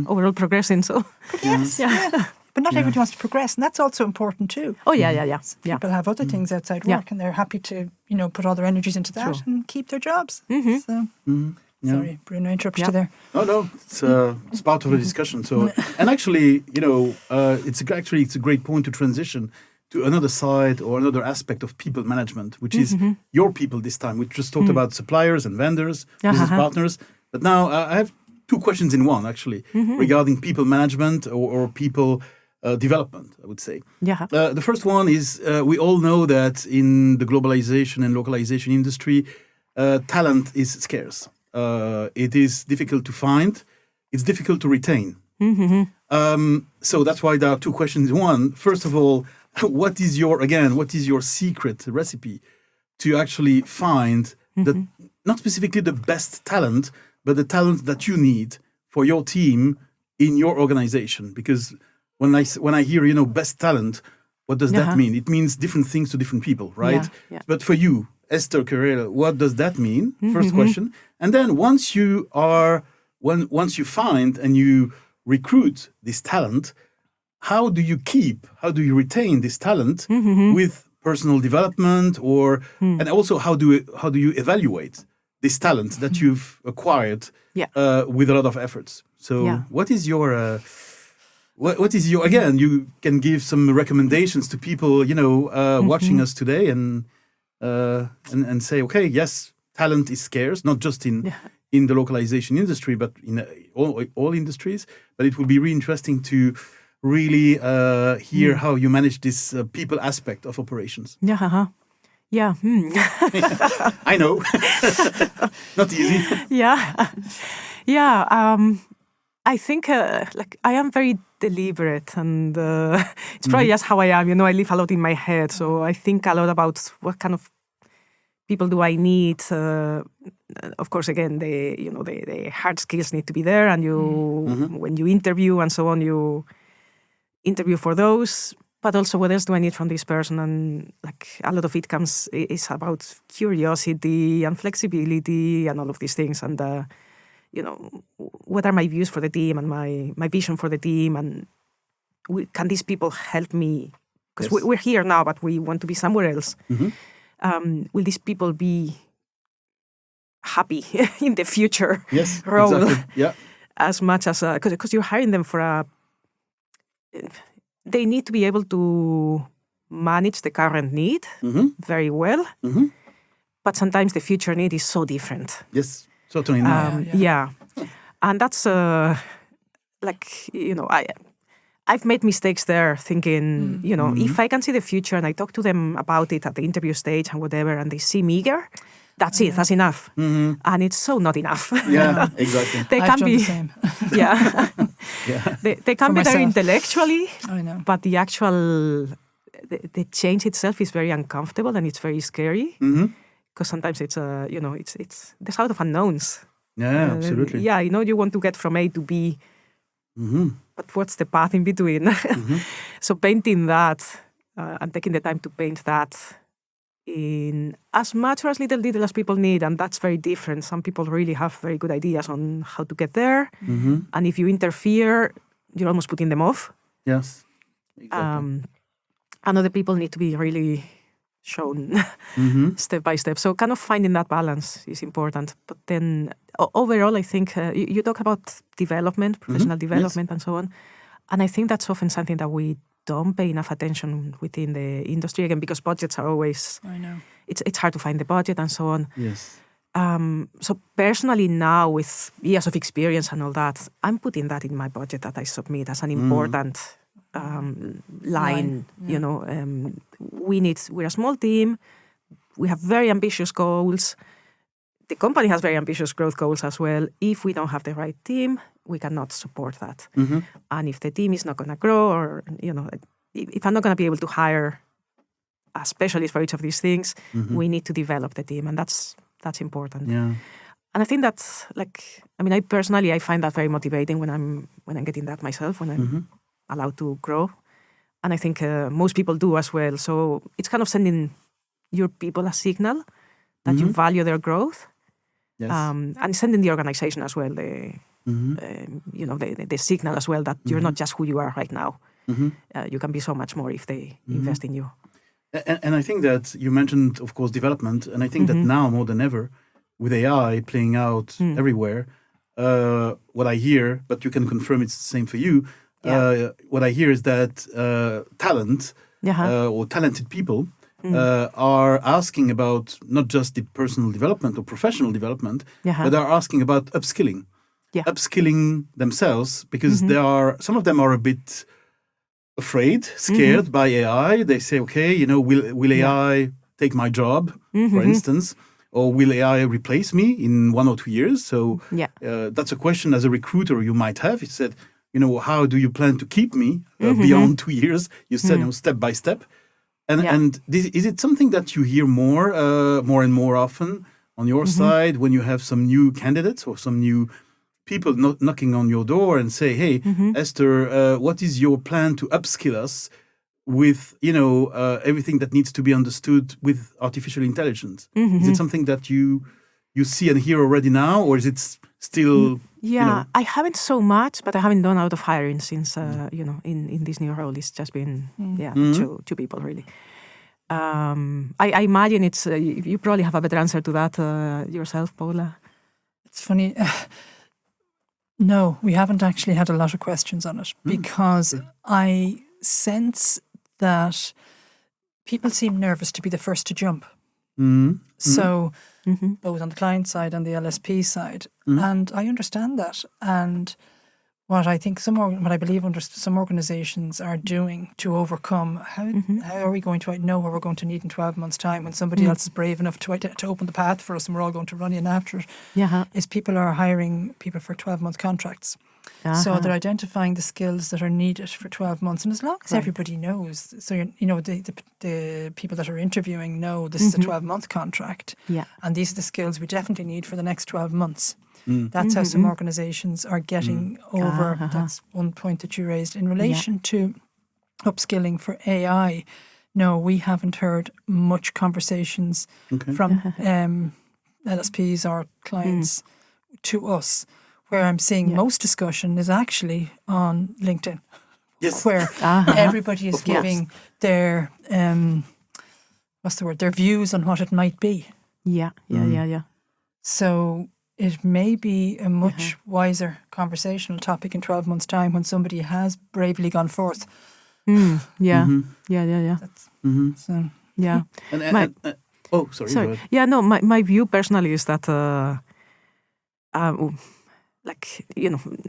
Speaker 2: overall progressing. So
Speaker 1: yes, but not everybody wants to progress, and that's also important too. People have other things outside work, and they're happy to put all their energies into that and keep their jobs. So. Sorry, Bruno, I interrupted you there.
Speaker 3: No, it's part of the discussion. So, and actually, it's a great point to transition to another side or another aspect of people management, which is your people this time. We just talked about suppliers and vendors, business partners, but now I have two questions in one, actually, regarding people management or people development, I would say.
Speaker 2: Yeah.
Speaker 3: The first one is we all know that in the globalization and localization industry, talent is scarce. It is difficult to find. It's difficult to retain. So that's why there are two questions in one. First of all, what is your secret recipe to actually find not specifically the best talent, but the talent that you need for your team in your organization? Because when I hear, best talent, what does that mean? It means different things to different people, right?
Speaker 2: Yeah.
Speaker 3: But for you, Esther Curiel, what does that mean? First question. And then once you find and you recruit this talent, how do you retain this talent with personal development and also how do you evaluate this talent that you've acquired with a lot of efforts? So what is your again, you can give some recommendations to people, watching us today and say, okay, yes, talent is scarce, not just in the localization industry, but in all industries. But it would be really interesting to really hear how you manage this people aspect of operations.
Speaker 2: Yeah.
Speaker 3: I know. Not easy.
Speaker 2: I think I am very deliberate, and it's probably just how I am. I live a lot in my head, so I think a lot about what kind of people do I need. Of course, again, the hard skills need to be there, and when you interview and so on, you interview for those. But also, what else do I need from this person? And a lot of it is about curiosity and flexibility and all of these things. And what are my views for the team and my vision for the team? And can these people help me? Because we're here now, but we want to be somewhere else. Will these people be happy in the future role?
Speaker 3: Exactly. Yeah.
Speaker 2: As much as because you're hiring them for they need to be able to manage the current need very well, but sometimes the future need is so different.
Speaker 3: Yes, certainly not.
Speaker 2: And that's I've made mistakes there thinking, if I can see the future and I talk to them about it at the interview stage and whatever, and they seem eager, that's it, that's enough. And it's so not enough.
Speaker 3: Yeah, exactly.
Speaker 2: They can be
Speaker 1: the same.
Speaker 2: They can be there intellectually,
Speaker 1: I know.
Speaker 2: but the actual the change itself is very uncomfortable and it's very scary because sometimes it's it's there's a lot of unknowns.
Speaker 3: Yeah, absolutely.
Speaker 2: You want to get from A to B, but what's the path in between? So painting that and taking the time to paint that in as much or as little as people need, and that's very different. Some people really have very good ideas on how to get there, and if you interfere, you're almost putting them off.
Speaker 3: Yes, exactly.
Speaker 2: And other people need to be really shown step by step. So kind of finding that balance is important. But then overall, I think you talk about development, professional development and so on. And I think that's often something that we don't pay enough attention within the industry, again, because budgets are always...
Speaker 1: I know.
Speaker 2: It's hard to find the budget and so on.
Speaker 3: Yes.
Speaker 2: So personally now, with years of experience and all that, I'm putting that in my budget that I submit as an important line.
Speaker 1: Yeah.
Speaker 2: We're a small team. We have very ambitious goals. The company has very ambitious growth goals as well. If we don't have the right team, we cannot support that. And if the team is not going to grow, or if I'm not going to be able to hire a specialist for each of these things, we need to develop the team, and that's important.
Speaker 3: Yeah.
Speaker 2: And I think that's I personally find that very motivating when I'm getting that myself, when I'm allowed to grow, and I think most people do as well. So it's kind of sending your people a signal that you value their growth, and sending the organization as well the signal as well that you're not just who you are right now. You can be so much more if they invest in you.
Speaker 3: And I think that you mentioned, of course, development, and I think that now more than ever, with AI playing out everywhere, what I hear, but you can confirm it's the same for you, what I hear is that talent or talented people are asking about not just the personal development or professional development, but are asking about upskilling. upskilling themselves because some of them are a bit afraid, scared by AI. They say, okay, will AI take my job, for instance, or will AI replace me in 1 or 2 years? So that's a question as a recruiter you might have. You said, how do you plan to keep me beyond 2 years? You said, step by step. And is it something that you hear more and more often on your side when you have some new candidates or some new people knocking on your door and say, hey, Esther, what is your plan to upskill us with, everything that needs to be understood with artificial intelligence? Is it something that you see and hear already now, or is it still...
Speaker 2: I haven't so much, but I haven't done a lot of hiring since, in this new role. It's just been, two people, really. I imagine it's, you probably have a better answer to that yourself, Paula.
Speaker 1: It's funny. No, we haven't actually had a lot of questions on it because I sense that people seem nervous to be the first to jump. So both on the client side and the LSP side. And I understand that. And what I think what I believe some organizations are doing to overcome, how are we going to know what we're going to need in 12 months' time when somebody else is brave enough to open the path for us and we're all going to run in after it, is people are hiring people for 12-month contracts. So they're identifying the skills that are needed for 12 months. And as long as everybody knows, so the people that are interviewing know this is a 12-month contract and these are the skills we definitely need for the next 12 months. That's how some organizations are getting over. That's one point that you raised. In relation to upskilling for AI, no, we haven't heard much conversations from LSPs or clients to us. Where I'm seeing most discussion is actually on LinkedIn, where everybody is giving their their views on what it might be. So it may be a much wiser conversational topic in 12 months' time when somebody has bravely gone forth.
Speaker 2: So,
Speaker 3: sorry.
Speaker 2: My view personally is that,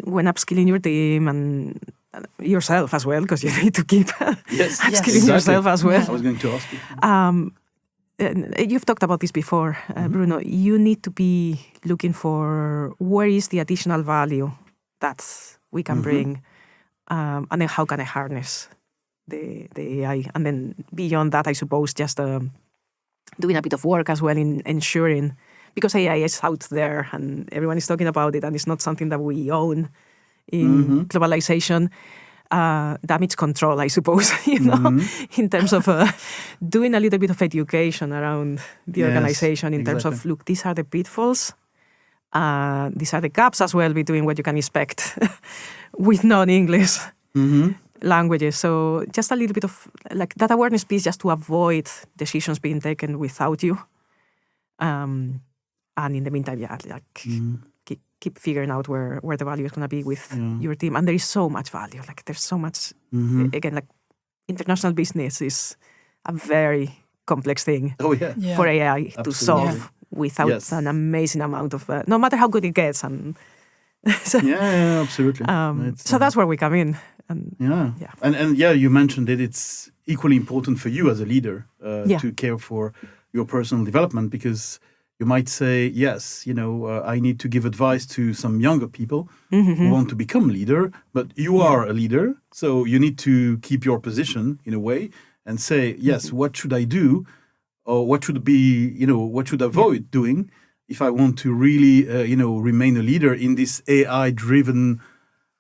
Speaker 2: when upskilling your team and yourself as well, because you need to keep upskilling yourself as well.
Speaker 3: I was going to ask you.
Speaker 2: You've talked about this before, Bruno. You need to be looking for where is the additional value that we can bring, and then how can I harness the AI? And then beyond that, I suppose, just doing a bit of work as well in ensuring, because AI is out there and everyone is talking about it and it's not something that we own in globalization. Damage control, I suppose, in terms of doing a little bit of education around the organization in terms of, look, these are the pitfalls. These are the gaps as well between what you can expect with non-English languages. So just a little bit of that awareness piece just to avoid decisions being taken without you. And in the meantime, keep figuring out where the value is going to be with your team. And there is so much value. There's so much, again, international business is a very complex thing for AI to solve without an amazing amount of, no matter how good it gets. And
Speaker 3: absolutely.
Speaker 2: So that's where we come in. And,
Speaker 3: And you mentioned that it's equally important for you as a leader to care for your personal development, because you might say, yes, I need to give advice to some younger people who want to become leader, but you are a leader, so you need to keep your position in a way and say, yes, what should I do, or what should be, what should I avoid doing if I want to really, remain a leader in this AI-driven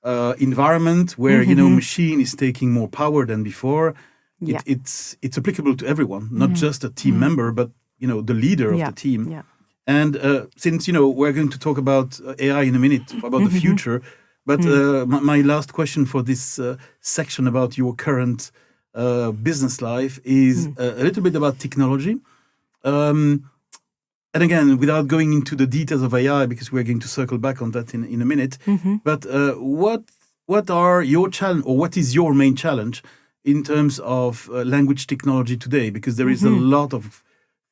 Speaker 3: environment where machine is taking more power than before. It's applicable to everyone, not just a team member, but the leader of the team. And since we're going to talk about AI in a minute, about the future, but my last question for this section about your current business life is a little bit about technology. And again, without going into the details of AI, because we're going to circle back on that in a minute, but what are your challenge, or what is your main challenge in terms of language technology today? Because there is a lot of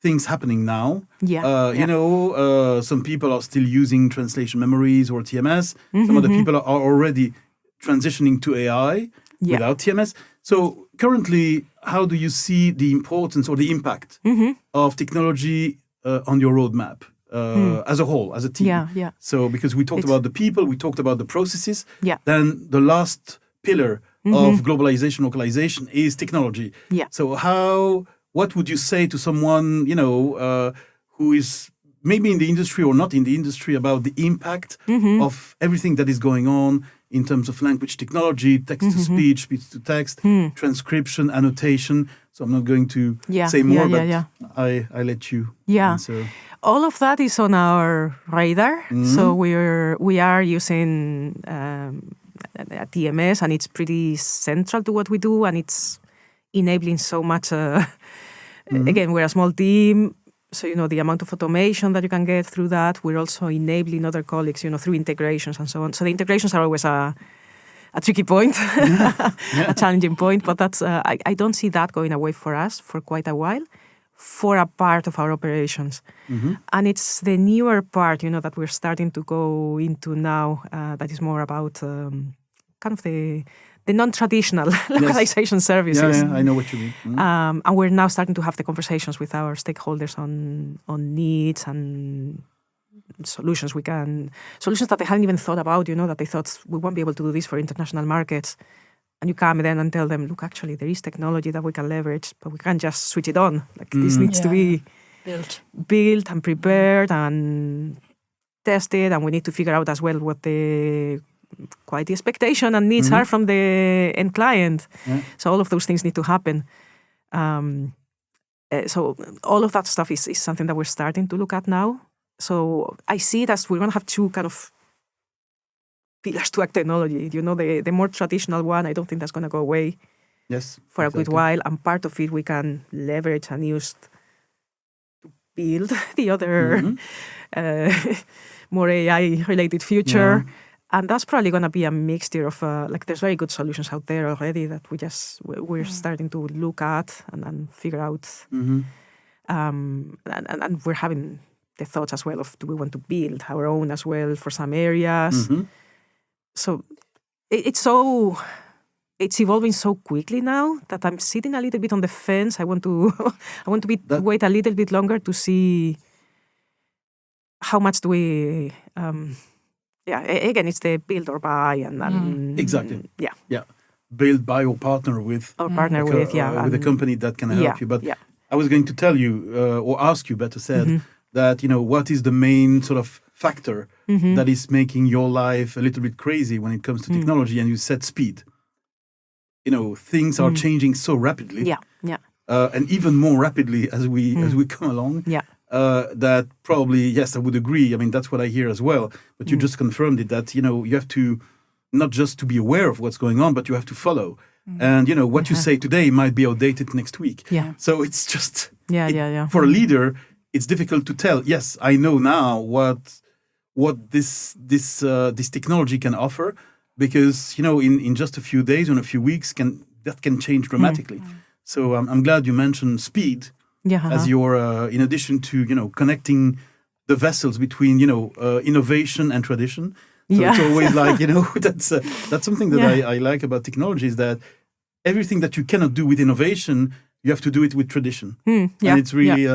Speaker 3: things happening now.
Speaker 2: Yeah.
Speaker 3: You know, some people are still using translation memories or TMS. Some other people are already transitioning to AI without TMS. So currently, how do you see the importance or the impact of technology on your roadmap as a whole, as a team?
Speaker 2: Yeah.
Speaker 3: So because we talked about the people, we talked about the processes.
Speaker 2: Yeah.
Speaker 3: Then the last pillar of globalization, localization is technology.
Speaker 2: Yeah.
Speaker 3: So what would you say to someone, you know, who is maybe in the industry or not in the industry about the impact of everything that is going on in terms of language technology, text-to-speech, speech-to-text, transcription, annotation? So I'm not going to say more, but I let you answer.
Speaker 2: All of that is on our radar. So we are using a TMS, and it's pretty central to what we do, and it's enabling so much. Again, we're a small team, so you know the amount of automation that you can get through that. We're also enabling other colleagues, you know, through integrations and so on. So the integrations are always a tricky point, a challenging point, but that's I don't see that going away for us for quite a while, for a part of our operations. And it's the newer part, you know, that we're starting to go into now, that is more about kind of the non-traditional localization services.
Speaker 3: Yeah, I know what you mean.
Speaker 2: And we're now starting to have the conversations with our stakeholders on needs and solutions that they hadn't even thought about, you know, that they thought we won't be able to do this for international markets. And you come then and tell them, look, actually, there is technology that we can leverage, but we can't just switch it on. Like this needs to be built and prepared and tested, and we need to figure out as well what the quality expectation and needs are from the end client. So all of those things need to happen. So all of that stuff is something that we're starting to look at now. So I see it as we're going to have two kind of pillars to our technology. You know, the more traditional one, I don't think that's going to go away for a good while. And part of it we can leverage and use to build the other more AI-related future. And that's probably going to be a mixture of, like there's very good solutions out there already that we're starting to look at and figure out. And we're having the thoughts as well of, do we want to build our own as well for some areas? So it's evolving so quickly now that I'm sitting a little bit on the fence. I want to wait a little bit longer to see how much do we. Again, it's the build or buy and
Speaker 3: exactly.
Speaker 2: Yeah.
Speaker 3: Build, buy, or partner with.
Speaker 2: Or partner with
Speaker 3: a company that can help you. But I was going to tell you or ask you, better said, that what is the main sort of factor that is making your life a little bit crazy when it comes to technology? And you said speed. Things are changing so rapidly. And even more rapidly as we come along. That probably, yes, I would agree. I mean, that's what I hear as well. But you just confirmed it, that, you have to, not just to be aware of what's going on, but you have to follow. And, what you say today might be outdated next week. So it's just, for a leader, it's difficult to tell. Yes, I know now what this technology can offer, because, in just a few days or a few weeks, that can change dramatically. So I'm glad you mentioned speed. As your, in addition to, connecting the vessels between, innovation and tradition. So it's always like, that's something that I like about technology, is that everything that you cannot do with innovation, you have to do it with tradition. And it's really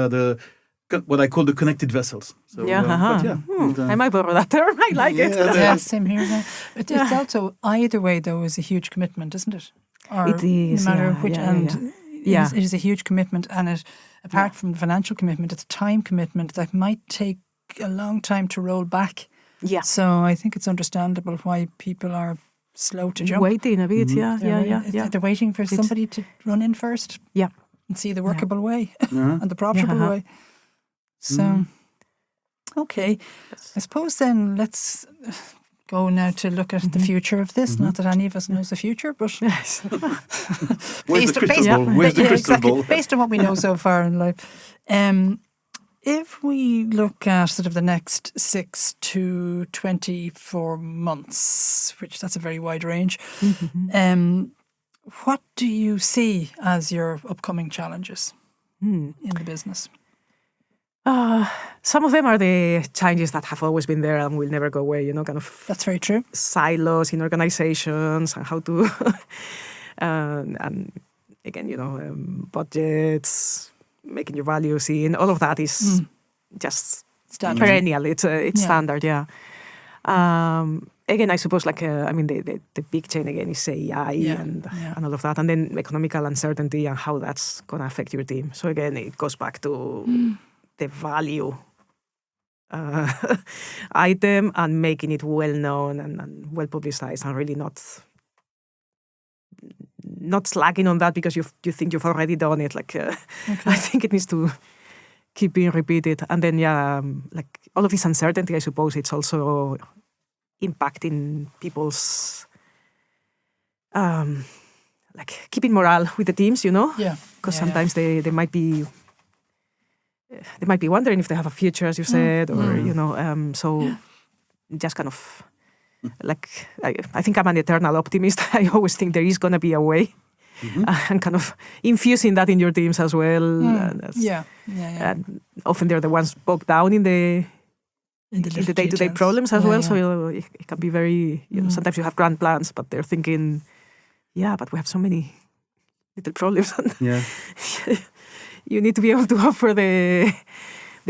Speaker 3: what I call the connected vessels. So,
Speaker 2: I might borrow that term. I like it.
Speaker 1: Yeah, same here. But it's also, either way, though, is a huge commitment, isn't it? Or
Speaker 2: it is.
Speaker 1: No matter which end. It is a huge commitment, and apart from the financial commitment, it's a time commitment that might take a long time to roll back. So I think it's understandable why people are slow to jump.
Speaker 2: Waiting a bit,
Speaker 1: They're waiting for somebody to run in first. And see the workable way and the profitable way. So, okay. I suppose then let's go now to look at the future of this. Not that any of us knows the future, but
Speaker 3: Where's the crystal ball?
Speaker 1: Based on what we know so far in life. If we look at sort of the next 6 to 24 months, which that's a very wide range, what do you see as your upcoming challenges in the business?
Speaker 2: Some of them are the challenges that have always been there and will never go away, kind of.
Speaker 1: That's very true.
Speaker 2: Silos in organizations and how to, and again, budgets, making your value seen, all of that is just standard. Perennial. It's standard, yeah. Again, I suppose the big chain again is AI and all of that, and then economical uncertainty and how that's going to affect your team. So again, it goes back to the value item and making it well known and well publicized, and really not slacking on that because you think you've already done it. I think it needs to keep being repeated. And then all of this uncertainty, I suppose it's also impacting people's keeping morale with the teams, because sometimes they might be wondering if they have a future, as you said, or just kind of I think I'm an eternal optimist. I always think there is going to be a way, and kind of infusing that in your teams as well. And often they're the ones bogged down in the day-to-day problems as well. So it can be very, sometimes you have grand plans, but they're thinking, but we have so many little problems. You need to be able to offer the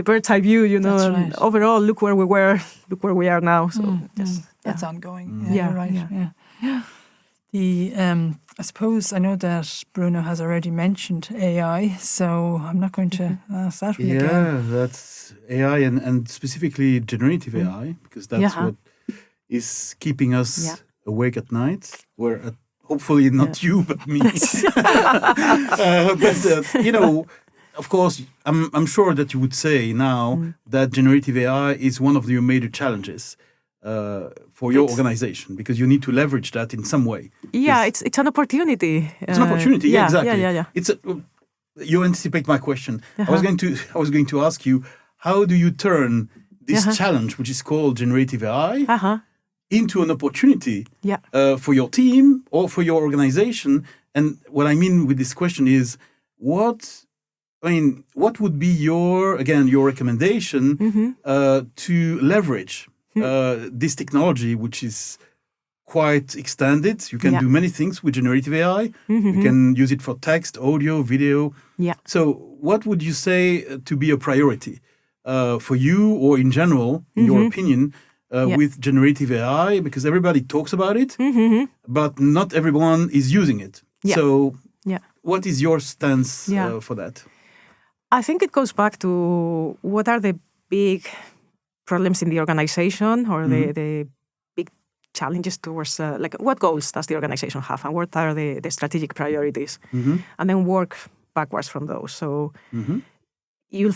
Speaker 2: bird's eye view, and overall, look where we were, look where we are now. So
Speaker 1: that's ongoing. You're right. Yeah. I suppose I know that Bruno has already mentioned AI, so I'm not going to ask that one again.
Speaker 3: Yeah, that's AI and specifically generative AI, because that's what is keeping us awake at night. Hopefully not you, but me. But of course, I'm sure that you would say now that generative AI is one of your major challenges for your organization, because you need to leverage that in some way.
Speaker 2: Yeah, it's an opportunity.
Speaker 3: It's an opportunity. Yeah, exactly.
Speaker 2: Yeah.
Speaker 3: You anticipate my question. I was going to ask you, how do you turn this challenge, which is called generative AI, into an opportunity for your team or for your organization? And what I mean with this question is, what would be your recommendation to leverage this technology, which is quite extended? You can do many things with generative AI. You can use it for text, audio, video.
Speaker 2: Yeah.
Speaker 3: So what would you say to be a priority for you, or in general, in your opinion, with generative AI? Because everybody talks about it, but not everyone is using it.
Speaker 2: Yeah.
Speaker 3: So what is your stance for that?
Speaker 2: I think it goes back to what are the big problems in the organization, or the big challenges towards what goals does the organization have, and what are the strategic priorities, and then work backwards from those. So you'll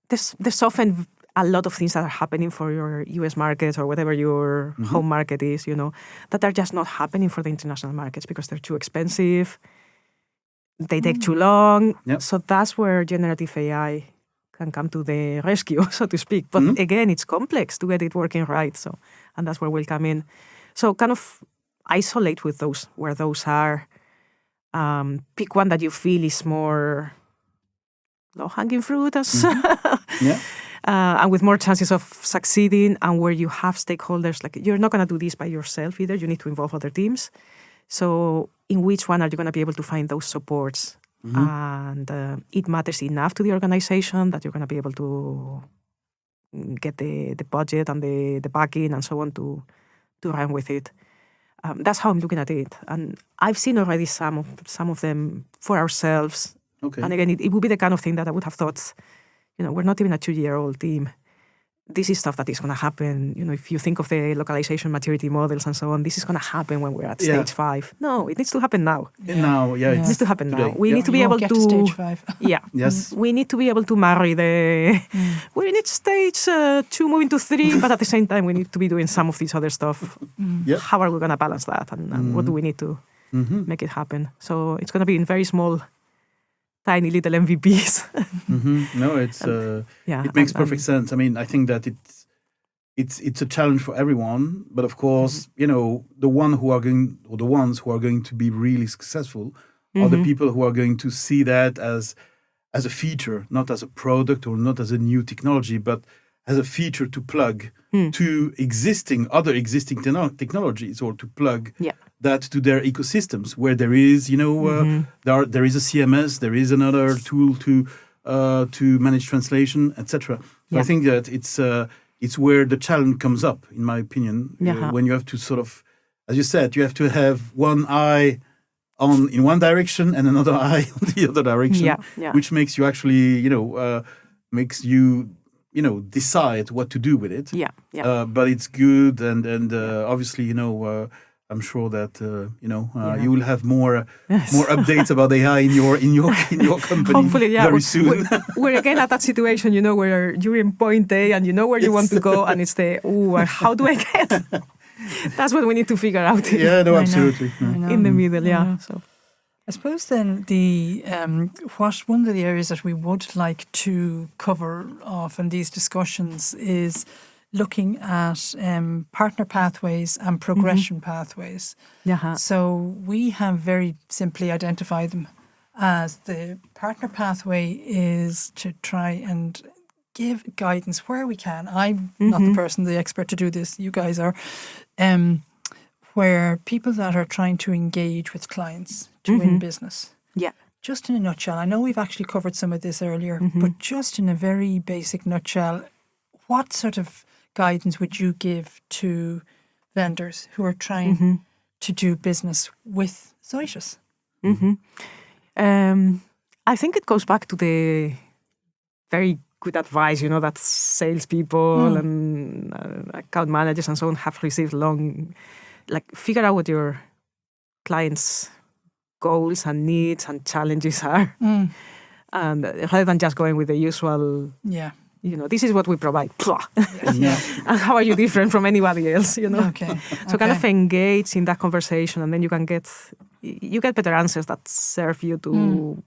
Speaker 2: there's often a lot of things that are happening for your US markets or whatever your home market is, that are just not happening for the international markets because they're too expensive. They take too long.
Speaker 3: Yep.
Speaker 2: So that's where generative AI can come to the rescue, so to speak. But again, it's complex to get it working right. And that's where we'll come in. So kind of isolate with those, where those are. Pick one that you feel is more low-hanging fruit, and with more chances of succeeding, and where you have stakeholders. You're not going to do this by yourself either. You need to involve other teams. So in which one are you going to be able to find those supports? And it matters enough to the organization that you're going to be able to get the budget and the backing and so on to run with it. That's how I'm looking at it. And I've seen already some of them for ourselves.
Speaker 3: Okay.
Speaker 2: And again, it would be the kind of thing that I would have thought, we're not even a 2-year-old team. This is stuff that is going to happen. If you think of the localization maturity models and so on, this is going to happen when we're at stage 5. No, it needs to happen now.
Speaker 3: Now,
Speaker 2: it needs to happen
Speaker 3: today.
Speaker 2: now. We need to be able
Speaker 1: get
Speaker 2: to
Speaker 1: stage 5.
Speaker 3: Yes.
Speaker 2: We need to be able to marry the. We need stage 2 moving to 3, but at the same time, we need to be doing some of this other stuff. How are we going to balance that, and what do we need to make it happen? So it's going to be in very small, tiny little MVPs.
Speaker 3: No, it makes perfect sense. I mean, I think that it's a challenge for everyone, but of course, the ones who are going to be really successful are the people who are going to see that as as a feature, not as a product or not as a new technology, but as a feature to plug to other existing technologies, or to plug that to their ecosystems, where there is, there is a CMS, there is another tool to manage translation, etc. So I think that it's where the challenge comes up, in my opinion, when you have to sort of, as you said, you have to have one eye in one direction and another eye on the other direction, which makes you actually, makes you, decide what to do with it. But it's good, and obviously, I'm sure that you will have more updates about AI in your company.
Speaker 2: Hopefully,
Speaker 3: very soon.
Speaker 2: We're again at that situation, where you're in point A and you know where you want to go, and it's how do I get? That's what we need to figure out.
Speaker 3: Absolutely.
Speaker 2: In the middle, So
Speaker 1: I suppose then one of the areas that we would like to cover off in these discussions is looking at partner pathways and progression pathways. So we have very simply identified them as the partner pathway is to try and give guidance where we can. I'm not the person, the expert to do this. You guys are. Where people that are trying to engage with clients to win business. Just in a nutshell, I know we've actually covered some of this earlier, but just in a very basic nutshell, what sort of guidance would you give to vendors who are trying to do business with Zoetis?
Speaker 2: I think it goes back to the very good advice, that salespeople and account managers and so on have received figure out what your clients' goals and needs and challenges are. And rather than just going with the usual, this is what we provide. And how are you different from anybody else, So kind of engage in that conversation, and then you get better answers that serve you to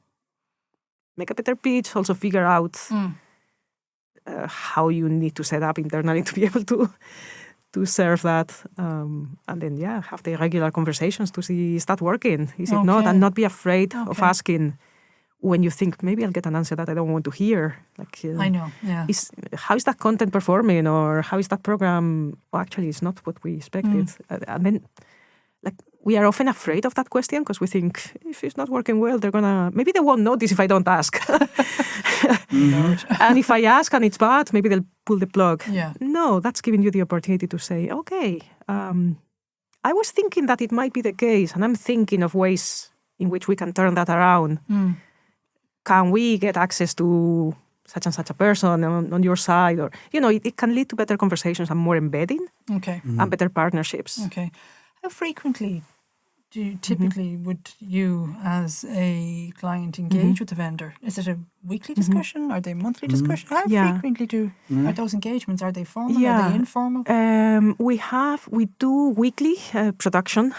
Speaker 2: make a better pitch, also figure out how you need to set up internally to be able to serve that, and then have the regular conversations to see, is that working, is it not, and not be afraid of asking when you think maybe I'll get an answer that I don't want to hear.
Speaker 1: I know,
Speaker 2: how is that content performing, or how is that program? Well, actually, it's not what we expected, and then we are often afraid of that question because we think if it's not working well, maybe they won't notice if I don't ask. And if I ask and it's bad, maybe they'll pull the plug. No, that's giving you the opportunity to say, okay, I was thinking that it might be the case, and I'm thinking of ways in which we can turn that around. Can we get access to such and such a person on your side? Or, it can lead to better conversations and more embedding and better partnerships.
Speaker 1: How frequently would you as a client engage with the vendor? Is it a weekly discussion? Are they monthly discussion? How frequently are those engagements? Are they formal? Are they informal?
Speaker 2: We do weekly production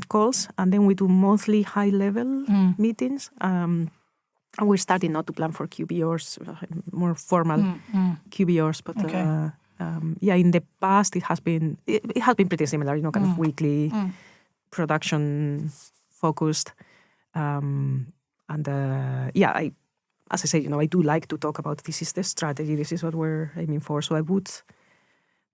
Speaker 2: calls, and then we do monthly high-level meetings. And we're starting now to plan for QBRs, more formal QBRs, but in the past it has been pretty similar, kind of weekly production focused, as I say, I do like to talk about this is the strategy, this is what we're aiming for. So there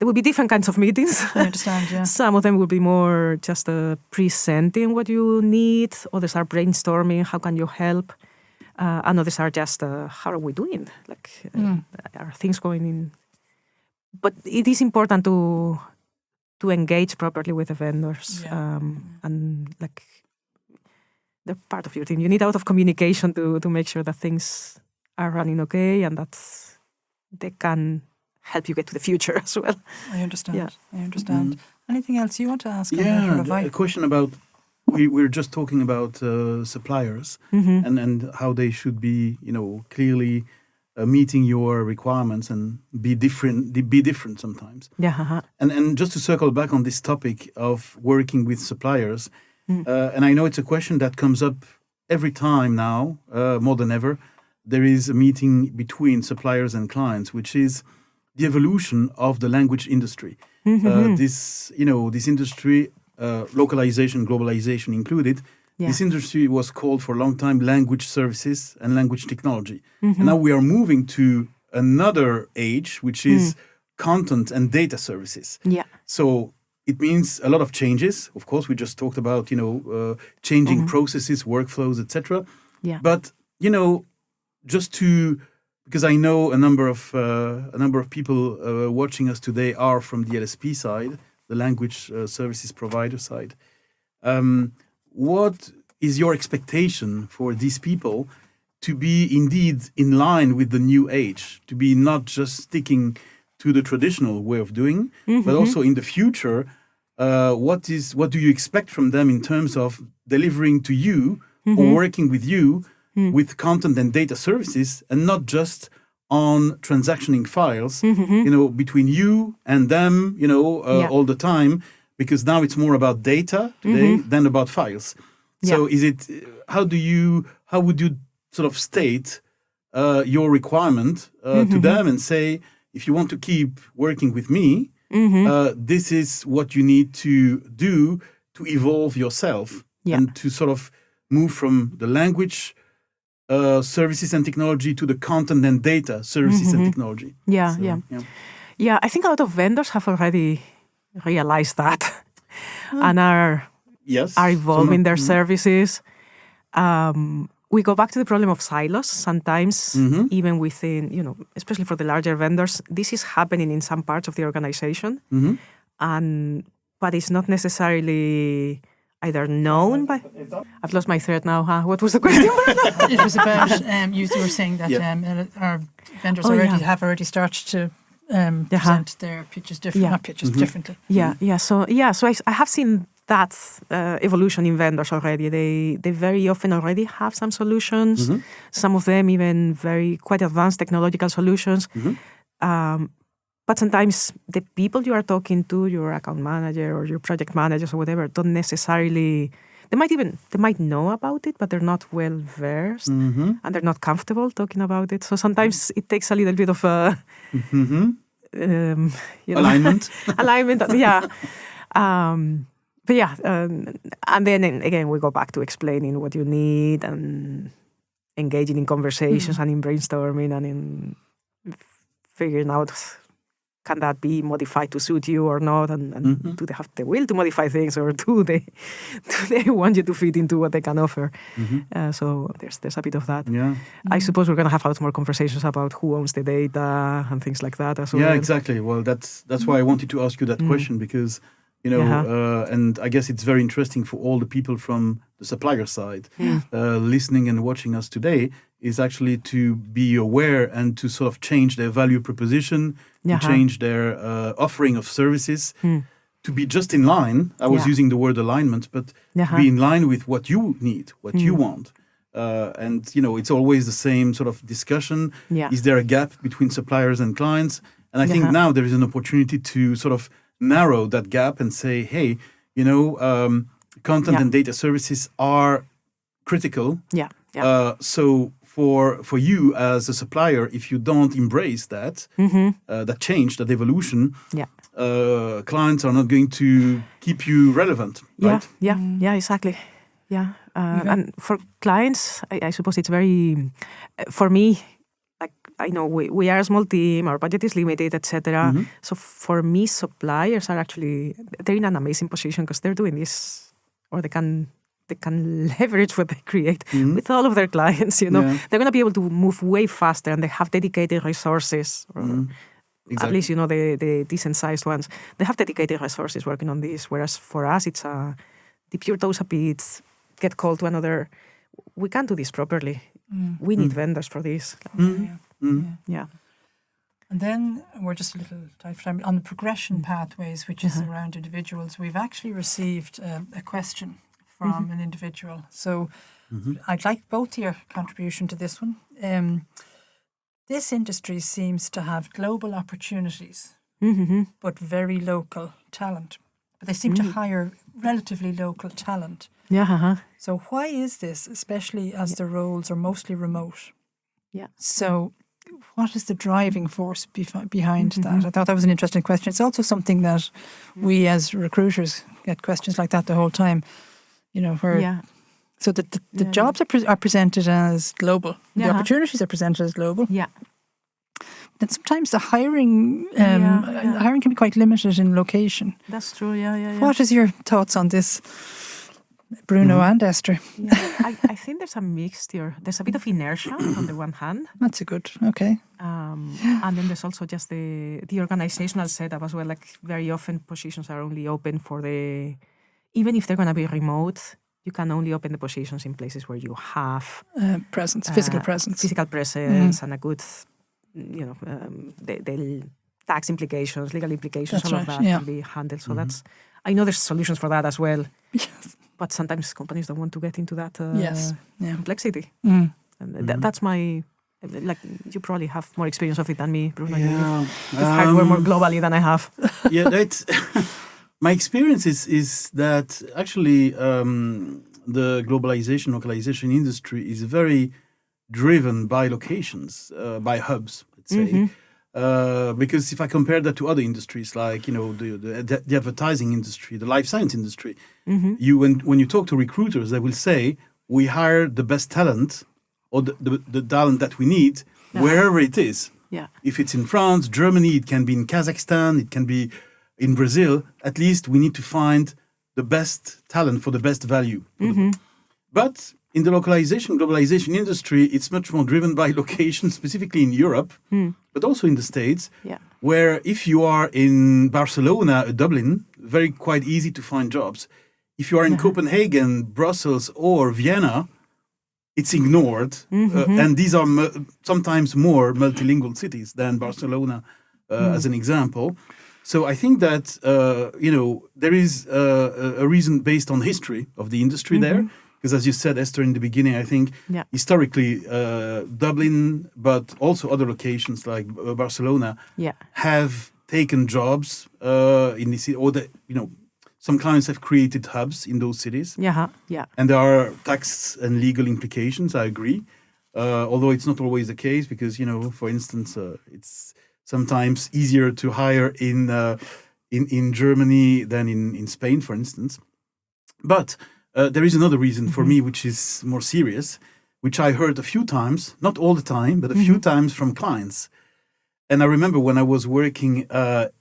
Speaker 2: would be different kinds of meetings.
Speaker 1: I understand,
Speaker 2: Some of them would be more just presenting what you need. Others are brainstorming, how can you help? And others are just, how are we doing? Are things going in? But it is important to engage properly with the vendors, and they're part of your team. You need a lot of communication to make sure that things are running okay and that they can help you get to the future as well.
Speaker 1: I understand. Anything else you want to ask?
Speaker 3: A question about, we're just talking about suppliers and how they should be, clearly meeting your requirements and be different sometimes. And just to circle back on this topic of working with suppliers, and I know it's a question that comes up every time now, more than ever, there is a meeting between suppliers and clients, which is the evolution of the language industry. This industry, localization, globalization included, This industry was called for a long time language services and language technology. And now we are moving to another age, which is content and data services.
Speaker 2: Yeah.
Speaker 3: So it means a lot of changes. Of course, we just talked about, changing processes, workflows, etc.
Speaker 2: Yeah.
Speaker 3: But, because I know a number of people watching us today are from the LSP side, the language services provider side. What is your expectation for these people to be indeed in line with the new age, to be not just sticking to the traditional way of doing, but also in the future, what do you expect from them in terms of delivering to you or working with you with content and data services, and not just on transactioning files, between you and them, all the time, because now it's more about data today than about files. So how would you sort of state your requirement to them and say, if you want to keep working with me, this is what you need to do to evolve yourself and to sort of move from the language services and technology to the content and data services and technology.
Speaker 2: Yeah, I think a lot of vendors have already realized that and are evolving their services. We go back to the problem of silos sometimes, even within, especially for the larger vendors. This is happening in some parts of the organization, but it's not necessarily either known by... I've lost my thread now, huh? What was the question?
Speaker 1: It was about, you were saying that our vendors have already started to present their pitches differently.
Speaker 2: So I have seen that evolution in vendors already. They very often already have some solutions, some of them even quite advanced technological solutions. But sometimes the people you are talking to, your account manager or your project managers or whatever, don't necessarily... They might know about it, but they're not well versed and they're not comfortable talking about it. So sometimes it takes a little bit of
Speaker 3: alignment.
Speaker 2: And then again, we go back to explaining what you need and engaging in conversations and in brainstorming and in figuring out, can that be modified to suit you or not? And do they have the will to modify things, or do they want you to fit into what they can offer? So there's a bit of that.
Speaker 3: Yeah.
Speaker 2: I suppose we're going to have a lot more conversations about who owns the data and things like that as well.
Speaker 3: Yeah, exactly. Well, that's why I wanted to ask you that question, because and I guess it's very interesting for all the people from the supplier side listening and watching us today, is actually to be aware and to sort of change their value proposition, to change their offering of services, to be just in line. I was using the word alignment, but to be in line with what you need, what you want. And, it's always the same sort of discussion. Is there a gap between suppliers and clients? And I think now there is an opportunity to sort of narrow that gap and say, hey, content and data services are critical. So for you as a supplier, if you don't embrace that, that change, that evolution, clients are not going to keep you relevant, right?
Speaker 2: Yeah, exactly. Yeah. And for clients, I suppose it's very, for me, like, I know we are a small team, our budget is limited, etc. So for me, suppliers are actually, they're in an amazing position because they're doing this, or they can leverage what they create with all of their clients, They're going to be able to move way faster, and they have dedicated resources, or at least, the decent-sized ones. They have dedicated resources working on this, whereas for us, it's dip your toes a bit, get called to another. We can't do this properly. We need vendors for this. Yeah.
Speaker 1: And then we're just a little tight for time. On the progression pathways, which is around individuals, we've actually received a question from an individual. So I'd like both your contribution to this one. This industry seems to have global opportunities, but very local talent. But they seem to hire relatively local talent. So why is this, especially as the roles are mostly remote? So what is the driving force behind that? I thought that was an interesting question. It's also something that we as recruiters get questions like that the whole time. So the jobs are presented as global. The opportunities are presented as global.
Speaker 2: Yeah.
Speaker 1: Then sometimes the hiring hiring can be quite limited in location.
Speaker 2: That's true. Yeah.
Speaker 1: What is your thoughts on this, Bruno and Esther?
Speaker 2: Yeah, I think there's a mixture. There's a bit of inertia on the one hand.
Speaker 1: That's okay.
Speaker 2: And then there's also just the organizational setup as well. Like very often positions are only open for even if they're going to be remote, you can only open the positions in places where you have
Speaker 1: presence, physical presence.
Speaker 2: Physical presence and a good, the tax implications, legal implications, all of that can be handled. So I know there's solutions for that as well.
Speaker 1: Yes.
Speaker 2: But sometimes companies don't want to get into that complexity.
Speaker 1: Mm.
Speaker 2: And that's my, you probably have more experience of it than me, Bruno.
Speaker 3: Yeah.
Speaker 2: You've hired more globally than I have.
Speaker 3: Yeah, that's... My experience is that actually the globalization, localization industry is very driven by locations, by hubs, let's say. Because if I compare that to other industries like the advertising industry, the life science industry, when you talk to recruiters, they will say we hire the best talent or the talent that we need wherever it is.
Speaker 2: Yeah.
Speaker 3: If it's in France, Germany, it can be in Kazakhstan, it can be in Brazil. At least we need to find the best talent for the best value. But in the globalization industry, it's much more driven by location, specifically in Europe, but also in the States, where if you are in Barcelona or Dublin, quite easy to find jobs. If you are in Copenhagen, Brussels, or Vienna, it's ignored. And these are sometimes more multilingual cities than Barcelona, as an example. So I think that, there is a reason based on history of the industry there. Because as you said, Esther, in the beginning, I think historically Dublin, but also other locations like Barcelona have taken jobs in the city, or some clients have created hubs in those cities. And there are tax and legal implications, I agree. Although it's not always the case because, for instance, it's sometimes easier to hire in Germany than in Spain, for instance. But there is another reason for me, which is more serious, which I heard a few times, not all the time, but a few times from clients. And I remember when I was working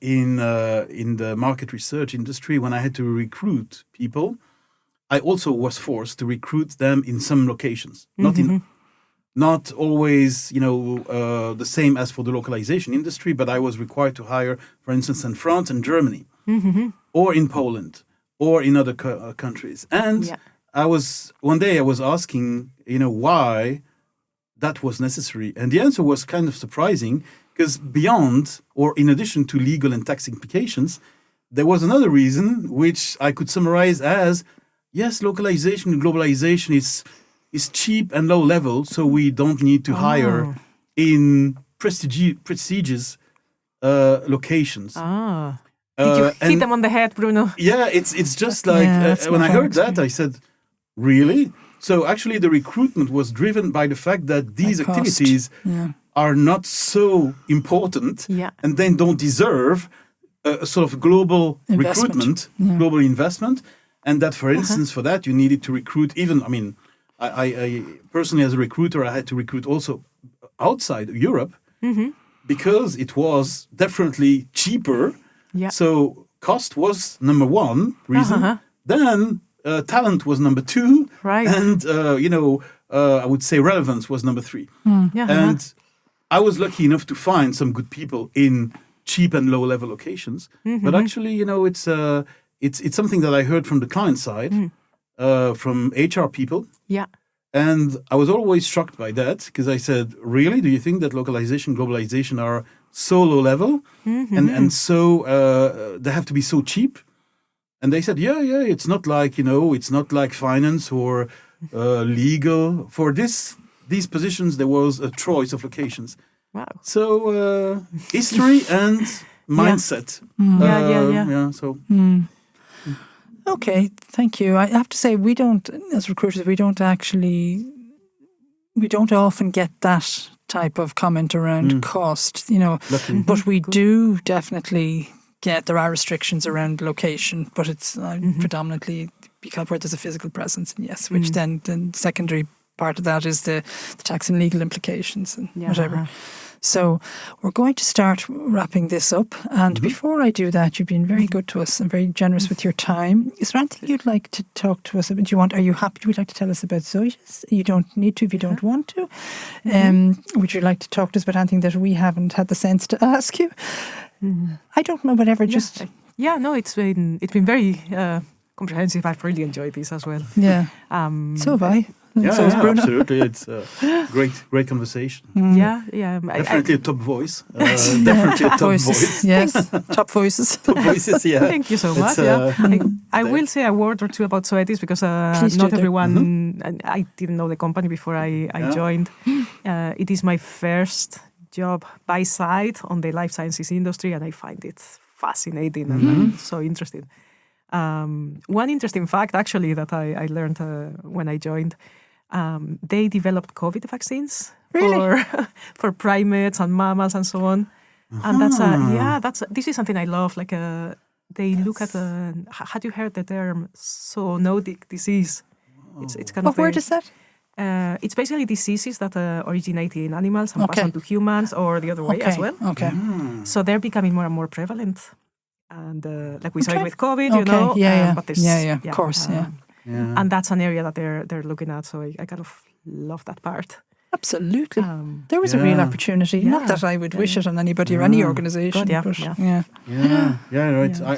Speaker 3: in the market research industry, when I had to recruit people, I also was forced to recruit them in some locations, not always, the same as for the localization industry, but I was required to hire, for instance, in France and Germany, or in Poland, or in other countries. And one day I was asking, why that was necessary. And the answer was kind of surprising, because beyond, or in addition to legal and tax implications, there was another reason, which I could summarize as, yes, localization and globalization is cheap and low level, so we don't need to hire in prestigious locations.
Speaker 2: Did you hit them on the head, Bruno?
Speaker 3: Yeah, it's just like when I heard that, I said, really? So actually the recruitment was driven by the fact that these activities are not so important and then don't deserve a sort of global recruitment, global investment. And that, for instance, for that, you needed to recruit I personally, as a recruiter, I had to recruit also outside Europe because it was definitely cheaper. So cost was number one reason. Then talent was number two.
Speaker 2: Right.
Speaker 3: And, I would say relevance was number three. And I was lucky enough to find some good people in cheap and low level locations. But actually, it's something that I heard from the client side, from HR people. And I was always shocked by that because I said, really, do you think that localization, globalization are so low level and so they have to be so cheap? And they said, yeah, it's not like, it's not like finance or legal. For these positions, there was a choice of locations.
Speaker 2: Wow.
Speaker 3: So history and mindset.
Speaker 1: Okay, thank you. I have to say, we don't, as recruiters, we don't often get that type of comment around cost, but we do definitely get, there are restrictions around location, but it's predominantly because where there's a physical presence, and yes, which then secondary part of that is the tax and legal implications and whatever. So we're going to start wrapping this up. And before I do that, you've been very good to us and very generous with your time. Is there anything you'd like to talk to us about? Are you happy? Would you like to tell us about Zoetis? You don't need to if you don't want to. Would you like to talk to us about anything that we haven't had the sense to ask you? I don't know, whatever. Just
Speaker 2: no, it's been very comprehensive. I've really enjoyed this as well.
Speaker 1: Yeah. So have I. So
Speaker 3: absolutely. It's a great conversation. Definitely a top voice. Definitely a top voice.
Speaker 1: Yes, top voices.
Speaker 3: Top voices, yeah.
Speaker 2: Thank you so much. I will say a word or two about Zoetis because not everyone, and I didn't know the company before I joined. It is my first job by side on the life sciences industry, and I find it fascinating and I'm so interested. One interesting fact, actually, that I learned when I joined, they developed COVID vaccines for primates and mammals and so on. And this is something I love. Like they look at had you heard the term zoonotic disease? It's kind of
Speaker 1: what word is that?
Speaker 2: It's basically diseases that originate in animals and pass on to humans or the other way as well.
Speaker 1: Okay.
Speaker 2: So they're becoming more and more prevalent. And like we saw it with COVID, but there's,
Speaker 1: of course,
Speaker 2: and that's an area that they're looking at. So I kind of love that part.
Speaker 1: Absolutely. There was a real opportunity. Not that I would wish it on anybody or any organisation. But
Speaker 3: right.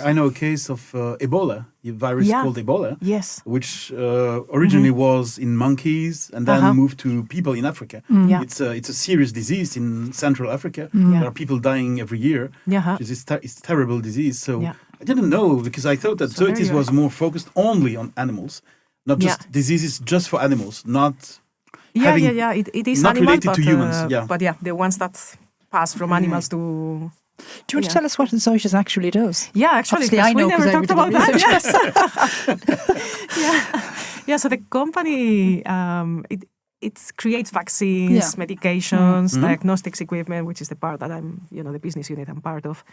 Speaker 3: I know a case of Ebola, a virus called Ebola, which originally was in monkeys and then moved to people in Africa. It's a serious disease in Central Africa. There are people dying every year. It's a terrible disease. So I didn't know because I thought that Zoetis was more focused only on animals, not just diseases just for animals, not...
Speaker 2: It is
Speaker 3: not
Speaker 2: animal,
Speaker 3: related to humans.
Speaker 2: But the ones that pass from animals to.
Speaker 1: Do you want to tell us what Zoetis actually does?
Speaker 2: Yeah, actually,
Speaker 1: I know
Speaker 2: we never talked about that. Yes. So the company it creates vaccines, medications, diagnostics equipment, which is the part that I'm, the business unit I'm part of,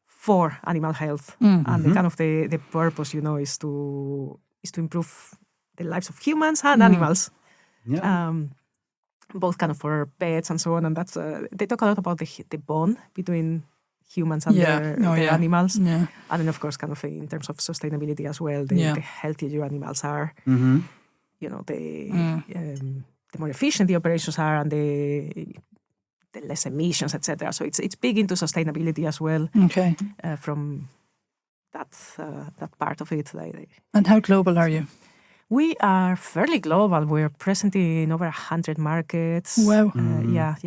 Speaker 2: for animal health, and the kind of the purpose, is to improve the lives of humans and animals. Both kind of for pets and so on, and that's they talk a lot about the bond between humans and their animals, and then of course kind of in terms of sustainability as well. The healthier your animals are, the more efficient the operations are, and the less emissions, etc. So it's big into sustainability as well.
Speaker 1: Okay,
Speaker 2: from that part of it.
Speaker 1: And how global are you?
Speaker 2: We are fairly global. We're present in over 100 markets.
Speaker 1: Wow.
Speaker 2: It's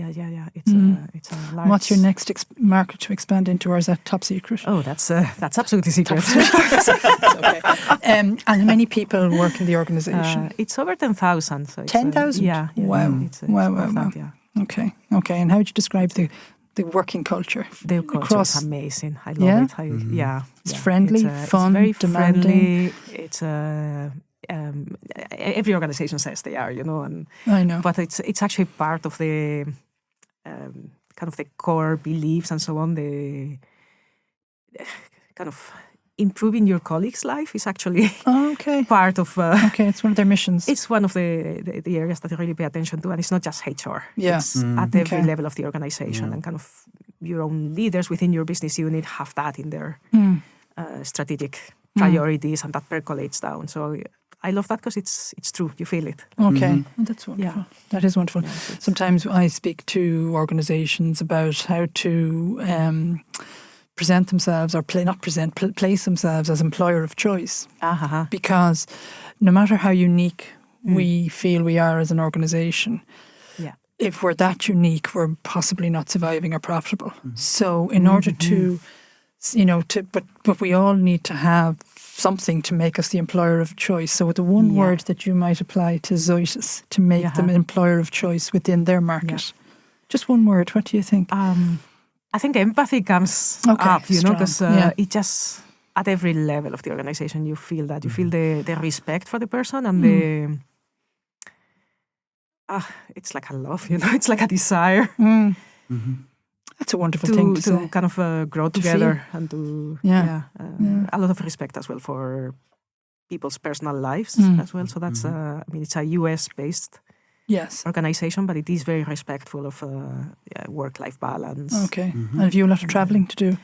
Speaker 2: a large...
Speaker 1: What's your next market to expand into, or is that top secret?
Speaker 2: Oh, that's absolutely secret.
Speaker 1: Okay. And how many people work in the organisation?
Speaker 2: It's over 10,000. So
Speaker 1: 10,000?
Speaker 2: Yeah.
Speaker 1: Wow. Wow.
Speaker 2: That.
Speaker 1: Okay. And how would you describe the working culture?
Speaker 2: The culture is amazing. I love it.
Speaker 1: It's friendly, fun,
Speaker 2: it's very
Speaker 1: demanding.
Speaker 2: Friendly. It's every organization says they are, and
Speaker 1: I know,
Speaker 2: but it's actually part of the kind of the core beliefs and so on. The kind of improving your colleagues' life is actually part of.
Speaker 1: It's one of their missions.
Speaker 2: It's one of the areas that they really pay attention to, and it's not just HR.
Speaker 1: Yeah,
Speaker 2: it's at every level of the organization, and kind of your own leaders within your business unit have that in their strategic priorities, and that percolates down. So I love that because it's true. You feel it.
Speaker 1: Okay, that's wonderful. That is wonderful. Yeah, sometimes I speak to organisations about how to present themselves or place themselves as employer of choice. Because no matter how unique we feel we are as an organisation, if we're that unique, we're possibly not surviving or profitable. So in order to, but we all need to have something to make us the employer of choice. So the one word that you might apply to Zoetis to make them employer of choice within their market. Just one word. What do you think?
Speaker 2: I think empathy comes up, because it just, at every level of the organization, you feel that. You feel the respect for the person and it's like a love, it's like a desire.
Speaker 1: That's a wonderful thing to say.
Speaker 2: Kind of grow together and to a lot of respect as well for people's personal lives as well. So that's it's a US-based organization, but it is very respectful of work-life balance.
Speaker 1: Okay. And have you a lot of traveling to do?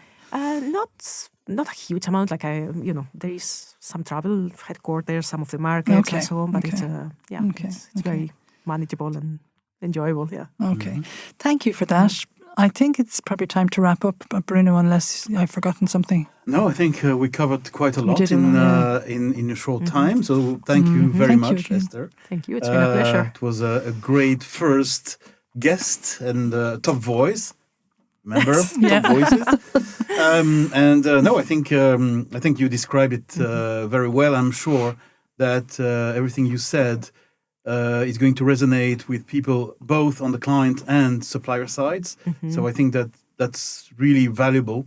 Speaker 2: Not a huge amount. Like there is some travel, headquarters, some of the markets and so on. But it's very manageable and enjoyable. Yeah.
Speaker 1: Okay. Thank you for that. I think it's probably time to wrap up, Bruno, unless I've forgotten something.
Speaker 3: No, I think we covered quite a lot in a short time. So thank you very much, Esther.
Speaker 2: Thank you. It's been a pleasure.
Speaker 3: It was a great first guest and top voice. Remember, top voices. I think you described it very well. I'm sure that everything you said is going to resonate with people both on the client and supplier sides. So I think that's really valuable.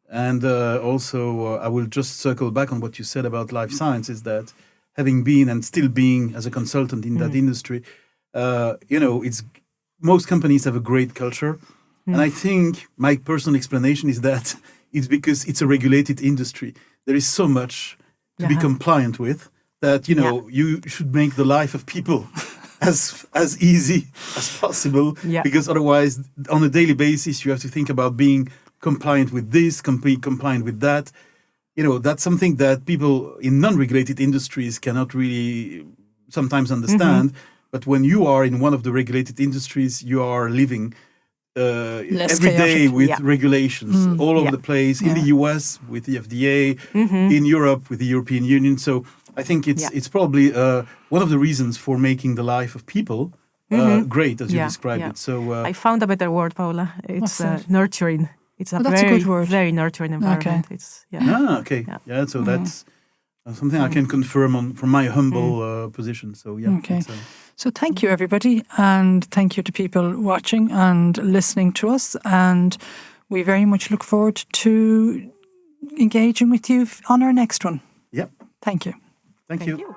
Speaker 3: And also, I will just circle back on what you said about life sciences, that having been and still being as a consultant in that industry, most companies have a great culture. And I think my personal explanation is that it's because it's a regulated industry. There is so much to be compliant with that, you should make the life of people as easy as possible. Yeah. Because otherwise, on a daily basis, you have to think about being compliant with this, compliant with that. That's something that people in non-regulated industries cannot really sometimes understand. But when you are in one of the regulated industries, you are living every day with regulations all over the place, in the US with the FDA, in Europe with the European Union. So I think it's probably one of the reasons for making the life of people great, as you described it. So
Speaker 2: I found a better word, Paula. It's nurturing. It's a
Speaker 1: good word.
Speaker 2: Very nurturing environment.
Speaker 1: Okay.
Speaker 2: It's
Speaker 3: okay. Yeah. So that's something I can confirm from my humble position. So
Speaker 1: Okay. So thank you, everybody, and thank you to people watching and listening to us. And we very much look forward to engaging with you on our next one.
Speaker 3: Yep.
Speaker 1: Thank you.
Speaker 3: Thank you.